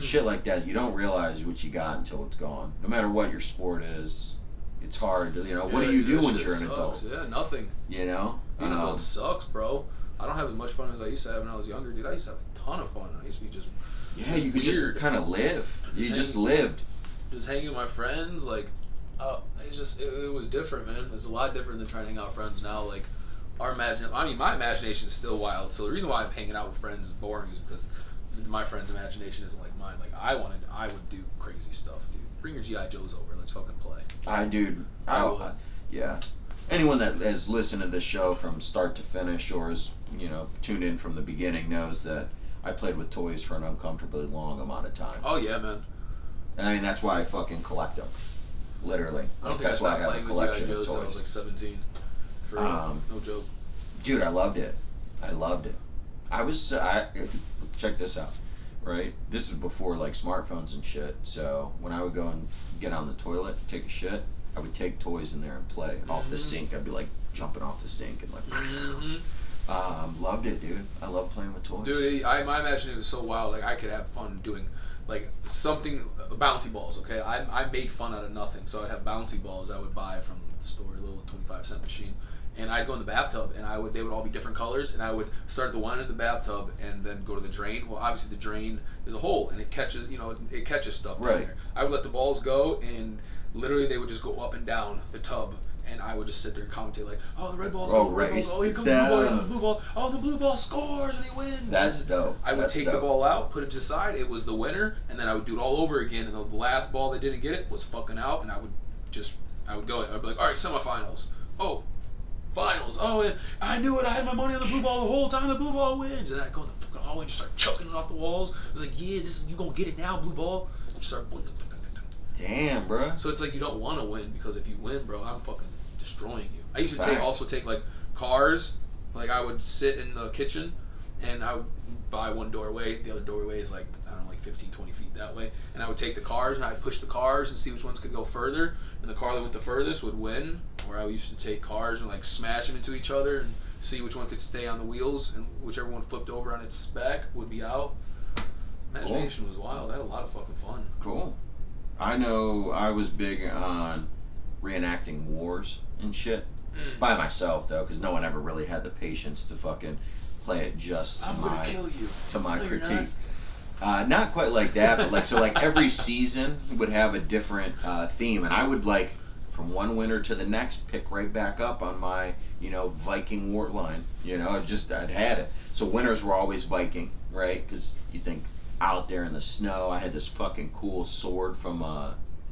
Shit like that. You don't realize what you got until it's gone. No matter what your sport is, it's hard to, what do you do when you're an adult? Yeah, nothing. Being an adult sucks, bro. I don't have as much fun as I used to have when I was younger, dude. I used to have a ton of fun. I used to be just you could just kind of live. You just lived. Just hanging with my friends, it was different, man. It's a lot different than trying to hang out with friends now. My imagination is still wild. So the reason why I'm hanging out with friends is boring is because my friend's imagination isn't like mine. I would do crazy stuff, dude. Bring your GI Joes over. Let's fucking play. I would. Yeah. Anyone that has listened to this show from start to finish or is, tuned in from the beginning knows that I played with toys for an uncomfortably long amount of time. Oh, yeah, man. And I mean, that's why I fucking collect them. Literally. I don't think that's I stopped playing with GI Joes until I was 17. For real. No joke. Dude, I loved it. Check this out, right? This was before smartphones and shit. So when I would go and get on the toilet, take a shit, I would take toys in there and play off the sink. I'd be jumping off the sink and loved it, dude. I love playing with toys. Dude, my imagination was so wild. I could have fun doing something, bouncy balls. Okay, I made fun out of nothing. So I'd have bouncy balls I would buy from the store, a little 25-cent machine, and I'd go in the bathtub, and they would all be different colors, and I would start the one in the bathtub, and then go to the drain. Well, obviously the drain is a hole, and it catches stuff down there. I would let the balls go, and literally they would just go up and down the tub. And I would just sit there and commentate oh, the red ball's going, red ball's, oh, here comes the blue ball, oh, the blue ball scores and he wins. That's dope. I would take the ball out, put it to the side, it was the winner, and then I would do it all over again, and the last ball that didn't get it was fucking out, and I would go, I'd be all right, semifinals, oh, finals, oh, and I knew it, I had my money on the blue ball the whole time, the blue ball wins, and I'd go in the fucking hallway and just start chucking it off the walls. I was yeah, you gonna get it now, blue ball, and start damn, bro. So it's you don't want to win, because if you win, bro, I'm fucking destroying you. I used to also take cars. I would sit in the kitchen and I would buy one doorway. The other doorway is 15, 20 feet that way. And I would take the cars and I'd push the cars and see which ones could go further. And the car that went the furthest would win. Where I used to take cars and smash them into each other and see which one could stay on the wheels, and whichever one flipped over on its spec would be out. Imagination was wild. I had a lot of fucking fun. Cool. I know I was big on reenacting wars and shit by myself though, because no one ever really had the patience to fucking play it just I'm gonna kill you. to my No, you're critique. Not quite like that, but like every season would have a different theme, and I would like from one winter to the next pick right back up on my Viking war line. I'd had it. So winters were always Viking, right? Because you think out there in the snow. I had this fucking cool sword from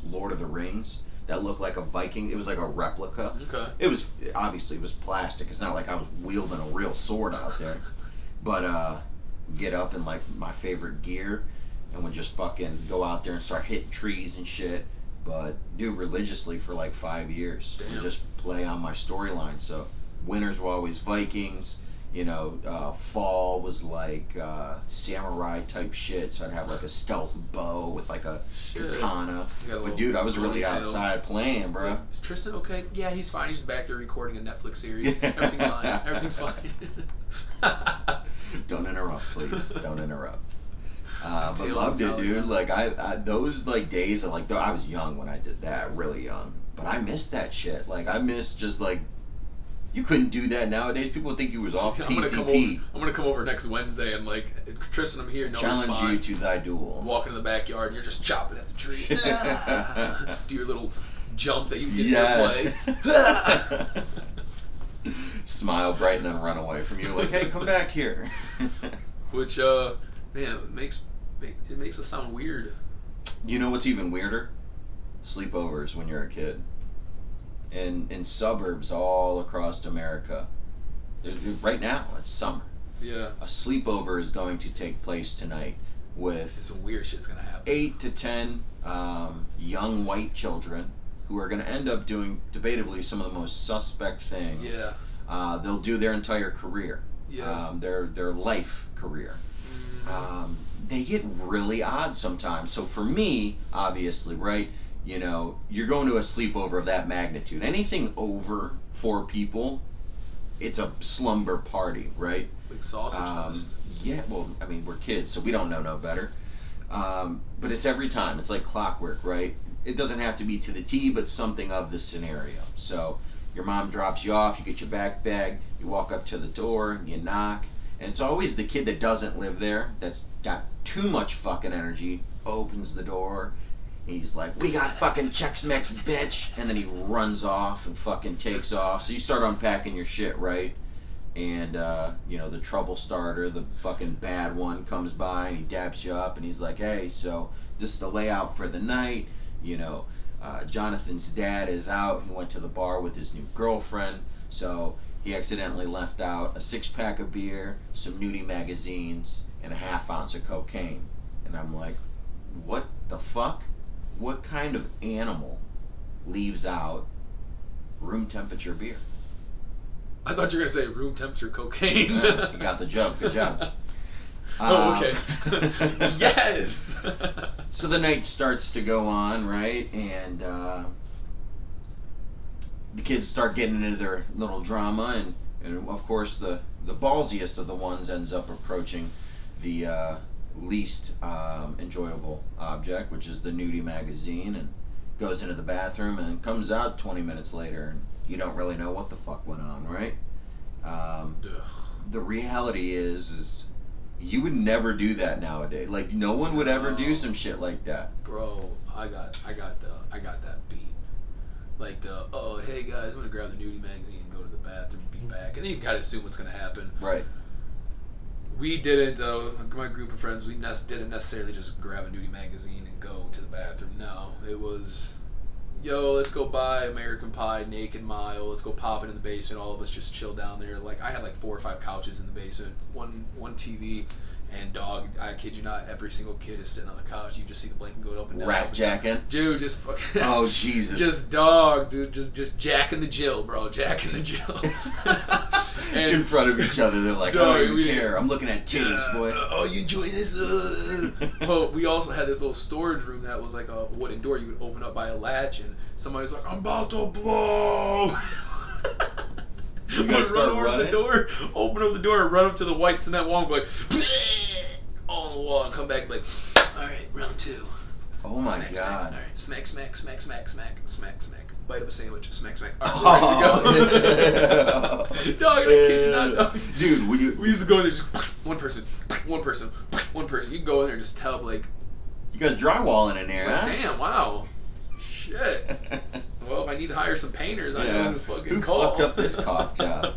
Lord of the Rings that looked like a Viking. It was like a replica. Okay. It was obviously plastic. It's not like I was wielding a real sword out there, but get up in like my favorite gear and would just fucking go out there and start hitting trees and shit. But do religiously for like 5 years. Damn. And just play on my storyline. So winters were always Vikings. Fall was like samurai type shit. So I'd have like a stealth bow with like a katana. But dude, I was really outside playing, bro. Is Tristan okay? Yeah, he's fine. He's back there recording a Netflix series. Everything's fine. Everything's fine. Don't interrupt, please. Don't interrupt. But loved it, dude. Like I those like days of like I was young when I did that, really young. But I missed that shit. Like I missed just like you couldn't do that nowadays. People would think you was off PCP. I'm gonna come over next Wednesday and like Tristan, I'm here. No challenge response. you to thy duel. Walking in the backyard and you're just chopping at the tree. Do your little jump that you did to play. Smile bright and then run away from you. Like, hey, come back here. Which man, it makes us sound weird. You know what's even weirder? Sleepovers when you're a kid. In suburbs all across America. Right now, it's summer. Yeah. A sleepover is going to take place tonight with some weird shit's gonna happen. 8 to 10 young white children who are going to end up doing debatably some of the most suspect things. Yeah. They'll do their entire career. Yeah. Their life career. They get really odd sometimes. So for me, obviously, right, you're going to a sleepover of that magnitude. Anything over 4 people, it's a slumber party, right? Big sausage fest. Yeah, well, I mean, we're kids, so we don't know no better. But it's every time. It's like clockwork, right? It doesn't have to be to the T, but something of the scenario. So your mom drops you off, you get your backpack, you walk up to the door, you knock, and it's always the kid that doesn't live there, that's got too much fucking energy, opens the door, he's like, we got fucking Chex Mix, bitch, and then he runs off and fucking takes off. So you start unpacking your shit, right? And, the trouble starter, the fucking bad one, comes by and he daps you up and he's like, hey, so this is the layout for the night. Jonathan's dad is out. He went to the bar with his new girlfriend, so he accidentally left out a 6-pack of beer, some nudie magazines, and a half ounce of cocaine. And I'm like, what the fuck? What kind of animal leaves out room temperature beer? I thought you were going to say room temperature cocaine. Yeah, you got the joke. Good job. Oh, okay. Yes! So the night starts to go on, right? And the kids start getting into their little drama, and of course the ballsiest of the ones ends up approaching the least enjoyable object, which is the nudie magazine, and goes into the bathroom and comes out 20 minutes later, and you don't really know what the fuck went on, right? The reality is you would never do that nowadays. Like, no one would ever do some shit like that. Bro, I got that beat. Like hey guys, I'm gonna grab the nudie magazine and go to the bathroom and be back. And then you gotta assume what's gonna happen. Right. We didn't, my group of friends, we didn't necessarily just grab a nudie magazine and go to the bathroom. No, it was, yo, let's go buy American Pie, Naked Mile, let's go pop it in the basement, all of us just chill down there. Like, I had like 4 or 5 couches in the basement, one TV, and dog, I kid you not, every single kid is sitting on the couch, you just see the blanket go up and down. Rat jacking? Dude, just fucking... Oh, Jesus. Just dog, dude, just jacking the Jill, bro, jacking the Jill. And in front of each other, they're like, I don't even care, I'm looking at titties, boy. Oh, you enjoy this? Well, we also had this little storage room that was like a wooden door you would open up by a latch, and somebody was like, I'm about to blow. You guys start running? The door, open up the door, run up to the white cement wall, and be like, all on the wall, and come back like, all right, round 2. Oh my smack, God. Smack. All right, smack, smack, smack, smack, smack, smack, smack. Bite of a sandwich, smack, smack. All right, ready to go. Dog, I kid you not, dog. Dude, we used to go in there just one person. You can go in there and just tell, like... You guys drywalling in there, like, huh? Damn, wow. Shit. Well, if I need to hire some painters, I know who to fucking who call. fucked up this cock job?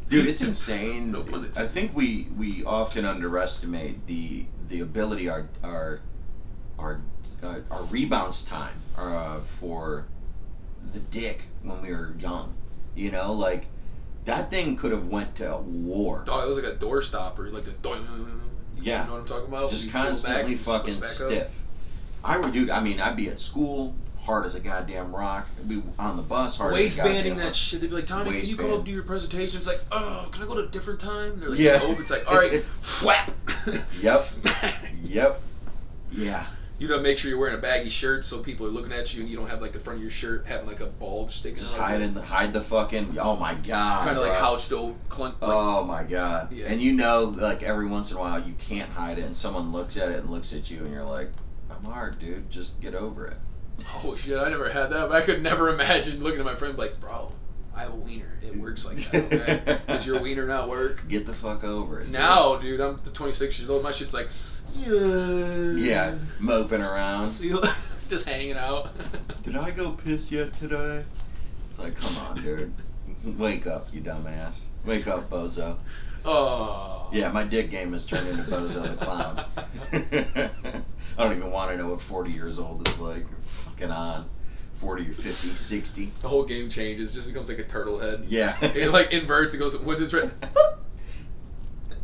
Dude, it's insane. No pun intended. I think we often underestimate the ability our rebounds time for the dick when we were young. You know, like that thing could have went to war. Dog, it was like a door stopper, like the. Yeah. You know what I'm talking about? Just constantly fucking stiff. I'd be at school, hard as a goddamn rock. I'd be on the bus, hard as a goddamn Waistbanding rock. that shit. They'd be like, Tommy, can you go up do your presentation? It's like, oh, can I go to a different time? They're like, yeah. Nope. It's like, all right, flap. Yep. Smack. Yep. Yeah. You know, make sure you're wearing a baggy shirt so people are looking at you and you don't have like the front of your shirt having like a bulge sticking Just out. hide the fucking. Oh my god. Kind of like houched over. Oh my god. Yeah. And you know, like every once in a while, you can't hide it, and someone looks at it and looks at you, and you're like, I'm hard, dude. Just get over it. Oh shit, I never had that, but I could never imagine looking at my friend like, bro, I have a wiener. It works like that, okay? Does your wiener not work? Get the fuck over it. Now, dude, I'm 26 years old. My shit's like, yeah, moping around. Just hanging out. Did I go piss yet today? It's like, come on, dude. Wake up, you dumbass. Wake up, Bozo. Oh. Yeah, my dick game has turned into Bozo the Clown. I don't even want to know what 40 years old is like. Fucking on. 40 or 50, 60. The whole game changes. It just becomes like a turtle head. Yeah. It like inverts. It goes, what is red?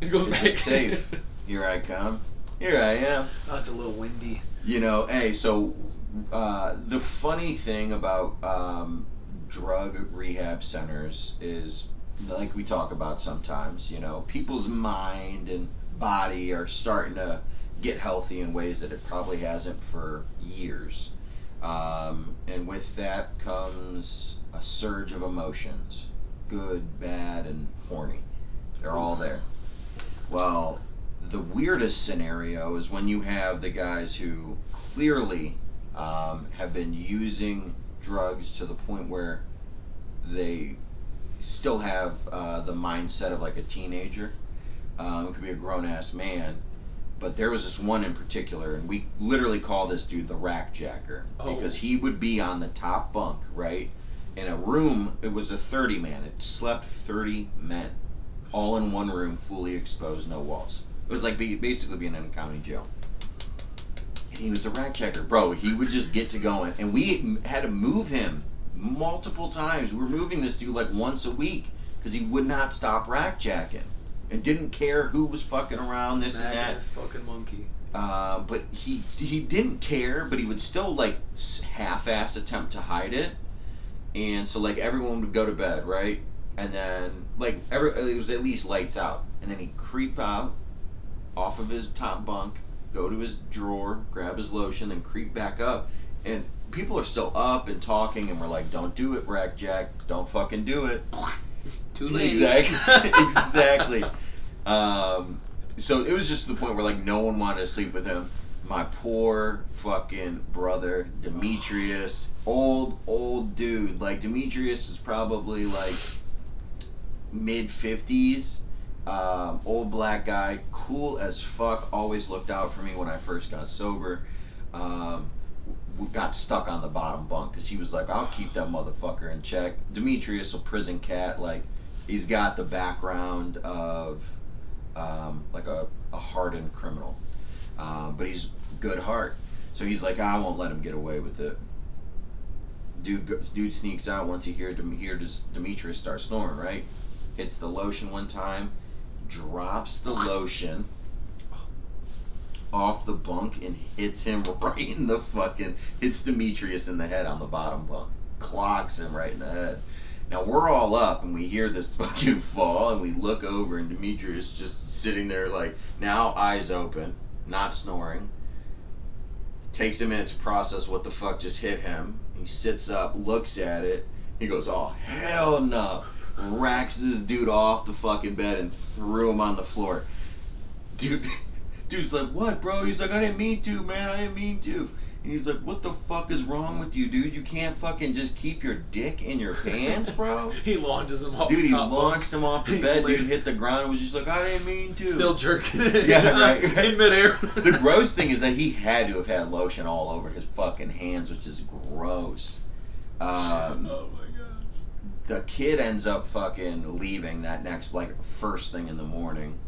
It goes back. It's safe. Here I come. Here I am. Oh, it's a little windy. You know, hey, so the funny thing about drug rehab centers is, like we talk about sometimes, you know, people's mind and body are starting to get healthy in ways that it probably hasn't for years. And with that comes a surge of emotions, good, bad, and horny. They're all there. Well, the weirdest scenario is when you have the guys who clearly have been using drugs to the point where they still have the mindset of like a teenager. It could be a grown-ass man. But there was this one in particular, and we literally call this dude the rack jacker. Oh. Because he would be on the top bunk, right? In a room, it was a 30-man. It slept 30 men. All in one room, fully exposed, no walls. It was like basically being in a county jail. And he was a rack checker. Bro, he would just get to going. And we had to move him multiple times. We were moving this dude like once a week because he would not stop rack jacking. And didn't care who was fucking around, this and that. This fucking monkey. But he didn't care, but he would still like half-ass attempt to hide it. And so like everyone would go to bed, right? And then like it was at least lights out. And then he'd creep out off of his top bunk, go to his drawer, grab his lotion, and creep back up. And people are still up and talking, and we're like, don't do it, Rack Jack. Don't fucking do it. Too late. Exactly. Exactly. So it was just to the point where like no one wanted to sleep with him. My poor fucking brother, Demetrius, old dude. Like Demetrius is probably like mid-50s. Old black guy, cool as fuck, always looked out for me when I first got sober. We got stuck on the bottom bunk because he was like, I'll keep that motherfucker in check. Demetrius, a prison cat, like he's got the background of like a hardened criminal, but he's good heart. So he's like, I won't let him get away with it. Dude sneaks out once he hears Demetrius start snoring, right? Hits the lotion one time, drops the lotion off the bunk and hits him right in the hits Demetrius in the head on the bottom bunk. Clocks him right in the head. Now we're all up and we hear this fucking fall and we look over and Demetrius just sitting there like, now eyes open, not snoring. Takes a minute to process what the fuck just hit him. He sits up, looks at it. He goes, oh hell no. Racks this dude off the fucking bed and threw him on the floor. Dude's like, what, bro? He's like, I didn't mean to, man. I didn't mean to. And he's like, what the fuck is wrong with you, dude? You can't fucking just keep your dick in your pants, bro? He launches him off dude, the top. He launched him off the bed, dude, hit the ground and was just like, I didn't mean to. Still jerking it. Yeah, right. In midair. The gross thing is that he had to have had lotion all over his fucking hands, which is gross. Oh my gosh. The kid ends up fucking leaving that next, like, first thing in the morning.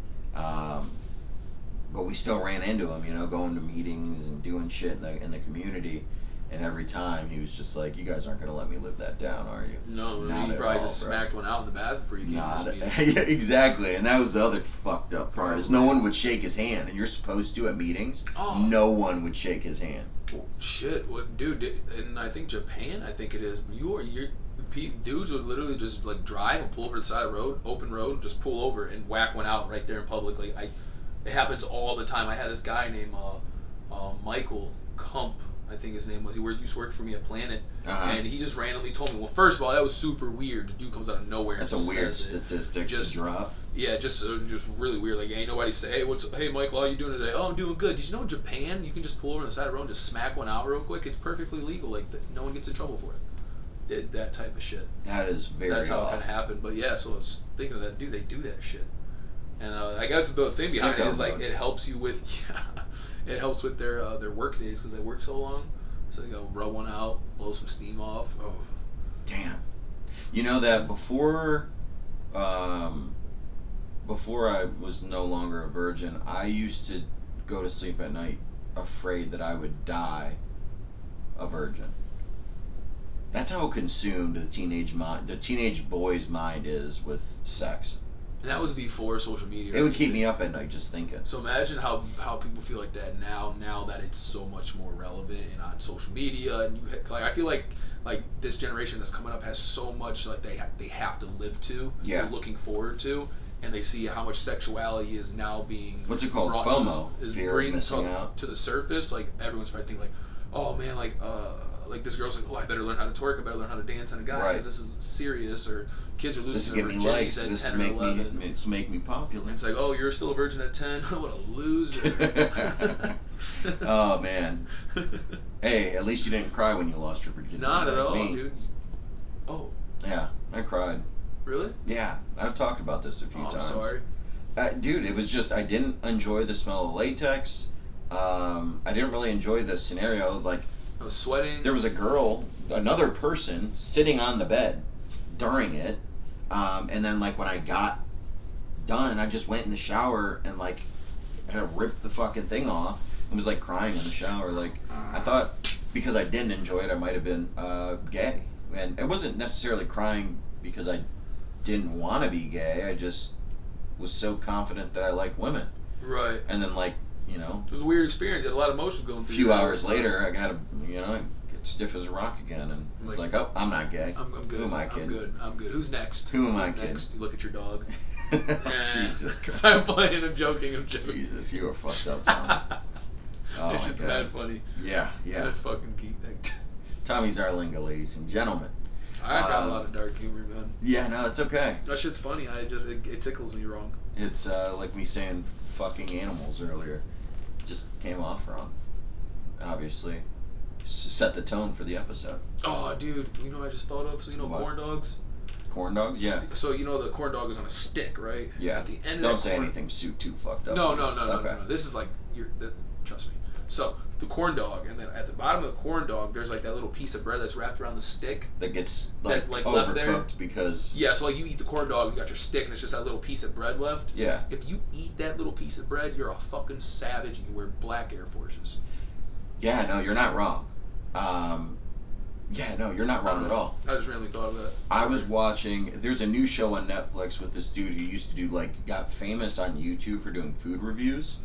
But we still ran into him, you know, going to meetings and doing shit in the community. And every time he was just like, you guys aren't going to let me live that down, are you? No, Not he at probably all, just bro. smacked one out in the bathroom before you came to this meeting. Yeah, exactly. And that was the other fucked up part, is no one would shake his hand. And you're supposed to at meetings. Oh. No one would shake his hand. Oh, shit, what, dude? In I think Japan, I think it is. Dudes would literally just like drive and pull over to the side of the road, open road, just pull over and whack one out right there in public. Like it happens all the time. I had this guy named Michael Kump, I think his name was. He used to work for me at Planet, and he just randomly told me. Well, first of all, that was super weird. The dude comes out of nowhere. That's and a weird says statistic to drop. Yeah, just really weird. Like, ain't nobody say, hey, Michael, how you doing today? Oh, I'm doing good. Did you know in Japan you can just pull over on the side of the road and just smack one out real quick? It's perfectly legal. Like, no one gets in trouble for it. That type of shit. That is very That's how off. it kind of happened. But yeah, so it's thinking of that, dude, they do that shit. And I guess the thing behind it is like it helps you with, it helps with their work days because they work so long. So you go rub one out, blow some steam off. Oh, damn. You know that before I was no longer a virgin, I used to go to sleep at night afraid that I would die a virgin. That's how consumed the teenage boy's mind is with sex. And that was before social media. It would keep me up at night just thinking. So imagine how people feel like that now that it's so much more relevant and on social media, and I feel like this generation that's coming up has so much like they have to live to, yeah, they're looking forward to, and they see how much sexuality is now being what's it called, FOMO, fear of missing out to the surface. Like everyone's probably thinking like, oh man, like this girl's like, oh, I better learn how to twerk, I better learn how to dance on a guy because this is serious, or kids are losing their virginities at 10 or 11. This make me popular. And it's like, oh, you're still a virgin at 10? What a loser. Oh, man. Hey, at least you didn't cry when you lost your virginity. Not at all, me. dude. Oh. Yeah, I cried. Really? Yeah, I've talked about this a few times. I'm sorry. Dude, it was just, I didn't enjoy the smell of latex. I didn't really enjoy the scenario. Like, I was sweating. There was a girl, another person, sitting on the bed during it. And then, like, when I got done, I just went in the shower and, like, had to rip the fucking thing off and was, like, crying in the shower. Like, I thought because I didn't enjoy it, I might have been gay. And it wasn't necessarily crying because I didn't want to be gay. I just was so confident that I liked women. Right. And then, like, you know, it was a weird experience. You had a lot of emotion going through. A few hours later, I got get stiff as a rock again, and I was like, oh, I'm not gay. I'm good. Who am I kidding? I'm good. Who's next? Who am I kidding? Next, you look at your dog. Jesus Christ. I'm playing. I'm joking. Jesus, you are fucked up, Tommy. Oh that my shit's God. mad funny. Yeah. That's fucking key. Tommy Zarlinga, ladies and gentlemen. I got a lot of dark humor, man. Yeah, no, it's okay. That shit's funny. It tickles me wrong. It's like me saying fucking animals earlier. Just came off wrong. Obviously. Set the tone for the episode. Oh, dude, you know what I just thought of? So, what? Corn dogs? Corn dogs? Yeah. So, the corn dog is on a stick, right? Yeah. At the end Don't of say anything too fucked up. No. This is like, trust me. So, the corn dog, and then at the bottom of the corn dog, there's like that little piece of bread that's wrapped around the stick. That gets like left there. overcooked because... Yeah, so like you eat the corn dog, you got your stick, and it's just that little piece of bread left. Yeah. If you eat that little piece of bread, you're a fucking savage and you wear black Air Forces. Yeah, no, you're not wrong. You're not wrong at all. I just randomly thought of that. I was watching, there's a new show on Netflix with this dude who used to do, like, got famous on YouTube for doing food reviews.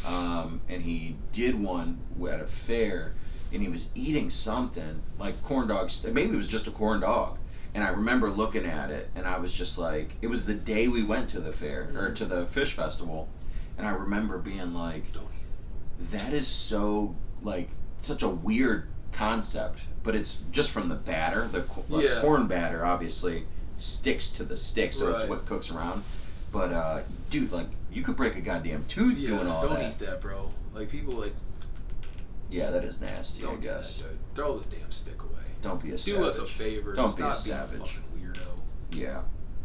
And he did one at a fair, and he was eating something, like corn dogs, maybe it was just a corn dog. And I remember looking at it, and I was just like, it was the day we went to the fair, or to the fish festival, and I remember being like, that is so, like, such a weird concept, but it's just from the batter. The corn batter obviously sticks to the stick, so it's what cooks around. But dude, like, you could break a goddamn tooth doing all that. Don't eat that, bro. Like, people like. Yeah, that is nasty. Don't I guess. do that, dude. Throw the damn stick away. Don't be a savage. Do us a favor. Don't be a Stop savage. being a fucking weirdo. Yeah.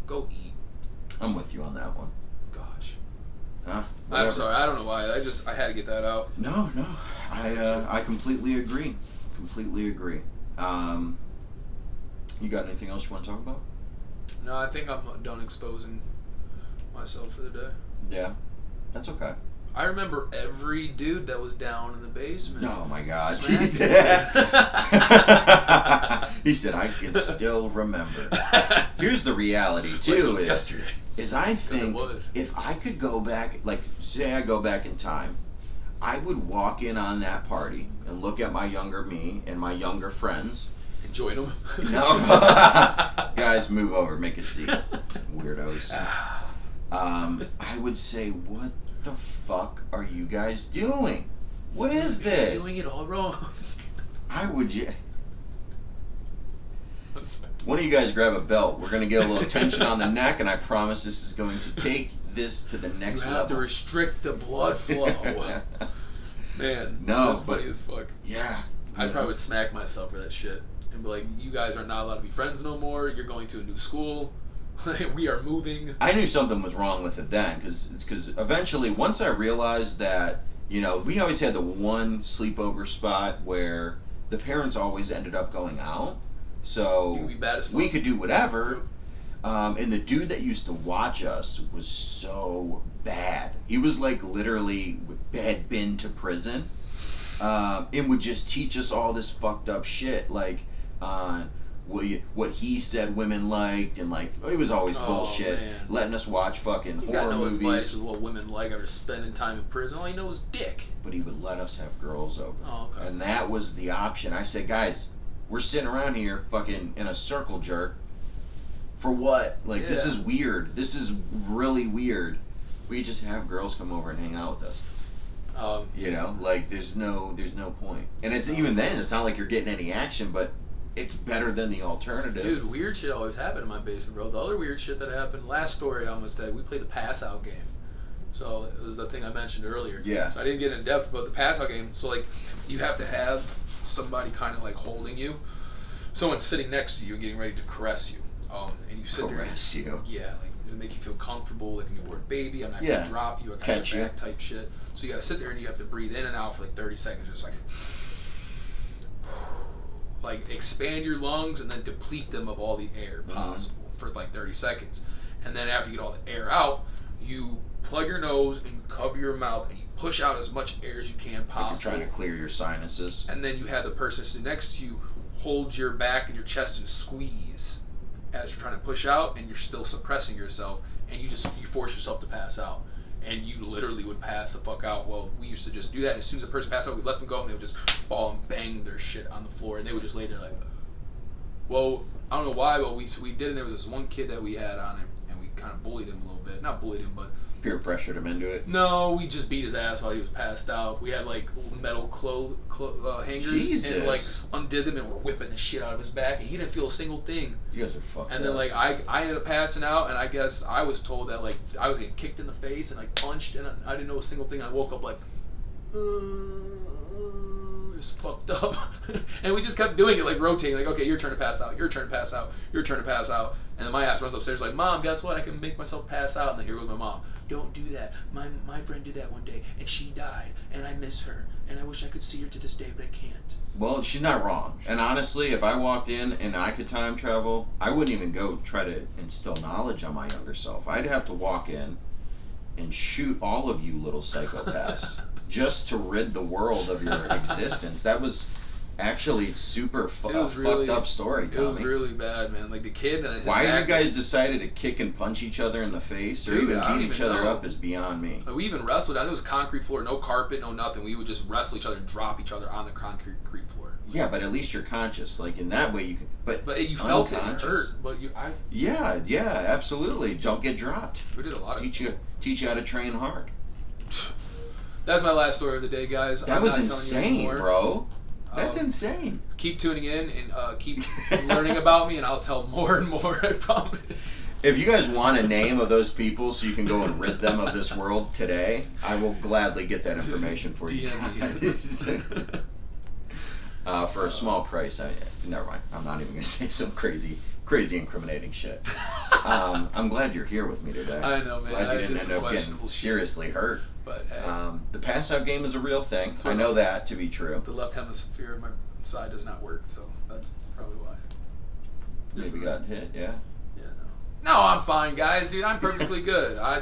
Go eat. I'm with you on that one. Gosh. Huh? I'm sorry. I don't know why. I had to get that out. No. I completely agree. Completely agree. You got anything else you want to talk about? No, I think I'm done exposing myself for the day. Yeah. That's okay. I remember every dude that was down in the basement. Oh my God. Smacked He said, I can still remember. Here's the reality too is I think if I could go back, like say I go back in time, I would walk in on that party and look at my younger me and my younger friends. Enjoy them. No. Guys, move over, make a seat. Weirdos. I would say, what the fuck are you guys doing? What is this? You're doing it all wrong. I would. One of you guys grab a belt. We're going to get a little tension on the neck, and I promise this is going to take this to the next level. You have to restrict the blood flow. Man, no, that's funny as fuck. Yeah. I probably would smack myself for that shit and be like, you guys are not allowed to be friends no more. You're going to a new school. We are moving. I knew something was wrong with it then, because eventually, once I realized that, we always had the one sleepover spot where the parents always ended up going out, so you could be bad as fuck. We could do whatever. And the dude that used to watch us was so bad. He was like literally had been to prison, and would just teach us all this fucked up shit, like what he said women liked, and like it was always bullshit. Man. Letting us watch fucking horror movies. Advice of what women like after spending time in prison. All he knows is dick. But he would let us have girls over. Oh, okay. And that was the option. I said, guys, we're sitting around here fucking in a circle jerk. For what? Like, This is weird. This is really weird. We just have girls come over and hang out with us. Like there's no point. And even then, it's not like you're getting any action, but it's better than the alternative. Dude, weird shit always happened in my basement, bro. The other weird shit that happened, last story I almost said, we played the pass out game. So it was the thing I mentioned earlier. Yeah. So I didn't get in depth about the pass out game. So like, you have to have somebody kind of like holding you. Someone sitting next to you, getting ready to caress you. And you sit caress there. You. Yeah, like it'll make you feel comfortable, like a newborn baby. I'm not gonna drop you. I got your back type shit. So you gotta sit there and you have to breathe in and out for like 30 seconds, just like expand your lungs and then deplete them of all the air possible for like 30 seconds. And then after you get all the air out, you plug your nose and you cover your mouth and you push out as much air as you can possible. Like you're trying to clear your sinuses. And then you have the person sitting next to you hold your back and your chest and squeeze as you're trying to push out, and you're still suppressing yourself, and you force yourself to pass out. And you literally would pass the fuck out. Well, we used to just do that. As soon as a person passed out, we'd let them go, and they would just fall and bang their shit on the floor, and they would just lay there like, well, I don't know why, but we did, and there was this one kid that we had on it, and we kind of bullied him a little bit. Not bullied him, but peer pressured him into it. No, we just beat his ass while he was passed out. We had like metal hangers. Jesus. And like undid them and were whipping the shit out of his back, and he didn't feel a single thing. You guys are fucked And then like I ended up passing out, and I guess I was told that like I was getting kicked in the face and like punched, and I didn't know a single thing. I woke up like just fucked up. And we just kept doing it, like rotating, like, okay, your turn to pass out, your turn to pass out, your turn to pass out. And then my ass runs upstairs like, Mom, guess what? I can make myself pass out. And then here goes my mom. Don't do that. My friend did that one day, and she died, and I miss her, and I wish I could see her to this day, but I can't. Well, she's not wrong. And honestly, if I walked in and I could time travel, I wouldn't even go try to instill knowledge on my younger self. I'd have to walk in and shoot all of you little psychopaths just to rid the world of your existence. That was actually super fucked up story, Tommy. It was really bad, man. Like the kid and his Why back you guys decided to kick and punch each other in the face or even beat each other up is beyond me. We even wrestled. I know it was concrete floor, no carpet, no nothing. We would just wrestle each other and drop each other on the concrete floor. Yeah, but at least you're conscious. Like in that way you can. But you felt it hurt. But Yeah, absolutely. Don't get dropped. We did a lot. Teach you how to train hard. That's my last story of the day, guys. That was insane, bro. That's insane. Keep tuning in and keep learning about me, and I'll tell more and more, I promise. If you guys want a name of those people so you can go and rid them of this world today, I will gladly get that information for you guys. for a small price. Never mind. I'm not even going to say some crazy incriminating shit. I'm glad you're here with me today. I know, man. Glad you didn't end up getting seriously hurt. But hey, the pass out game is a real thing. I know that to be true. The left hemisphere of my side does not work, so that's probably why. Maybe got hit, yeah. Yeah, no, I'm fine, guys, dude. I'm perfectly good. I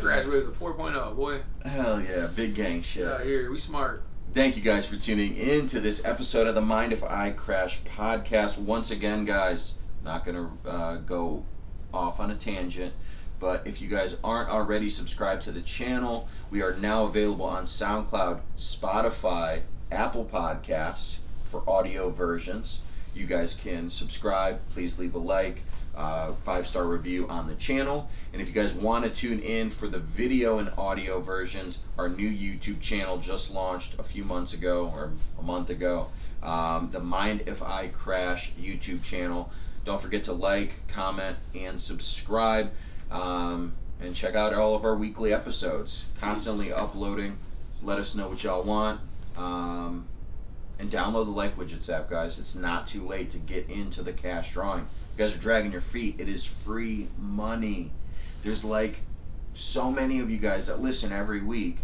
graduated with a 4.0, boy. Hell yeah, big gang shit. Get out here, we smart. Thank you guys for tuning in to this episode of the Mind If I Crash podcast. Once again, guys, not gonna go off on a tangent, but if you guys aren't already subscribed to the channel, we are now available on SoundCloud, Spotify, Apple Podcasts for audio versions. You guys can subscribe. Please leave a like, 5-star review on the channel. And if you guys want to tune in for the video and audio versions, our new YouTube channel just launched a few months ago or a month ago. The Mind If I Crash YouTube channel. Don't forget to like, comment, and subscribe. And check out all of our weekly episodes. Constantly uploading. Let us know what y'all want. And download the Life Widgets app, guys. It's not too late to get into the cash drawing. You guys are dragging your feet. It is free money. There's like so many of you guys that listen every week.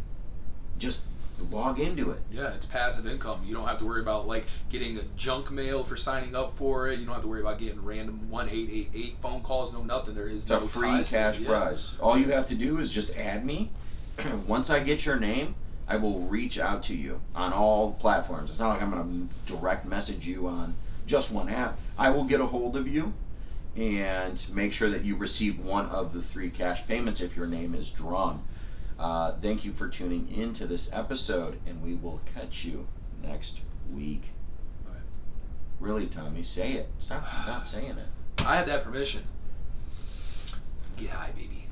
Just log into it. Yeah, it's passive income. You don't have to worry about like getting a junk mail for signing up for it. You don't have to worry about getting random 1888 phone calls. No, nothing. There is it's no a free cash prize. All you have to do is just add me. Once I get your name, I will reach out to you on all platforms. It's not like I'm going to direct message you on just one app. I will get a hold of you and make sure that you receive one of the 3 cash payments if your name is drawn. Thank you for tuning in to this episode, and we will catch you next week. Right. Really, Tommy, say it. Stop not saying it. I had that permission. Get high, baby.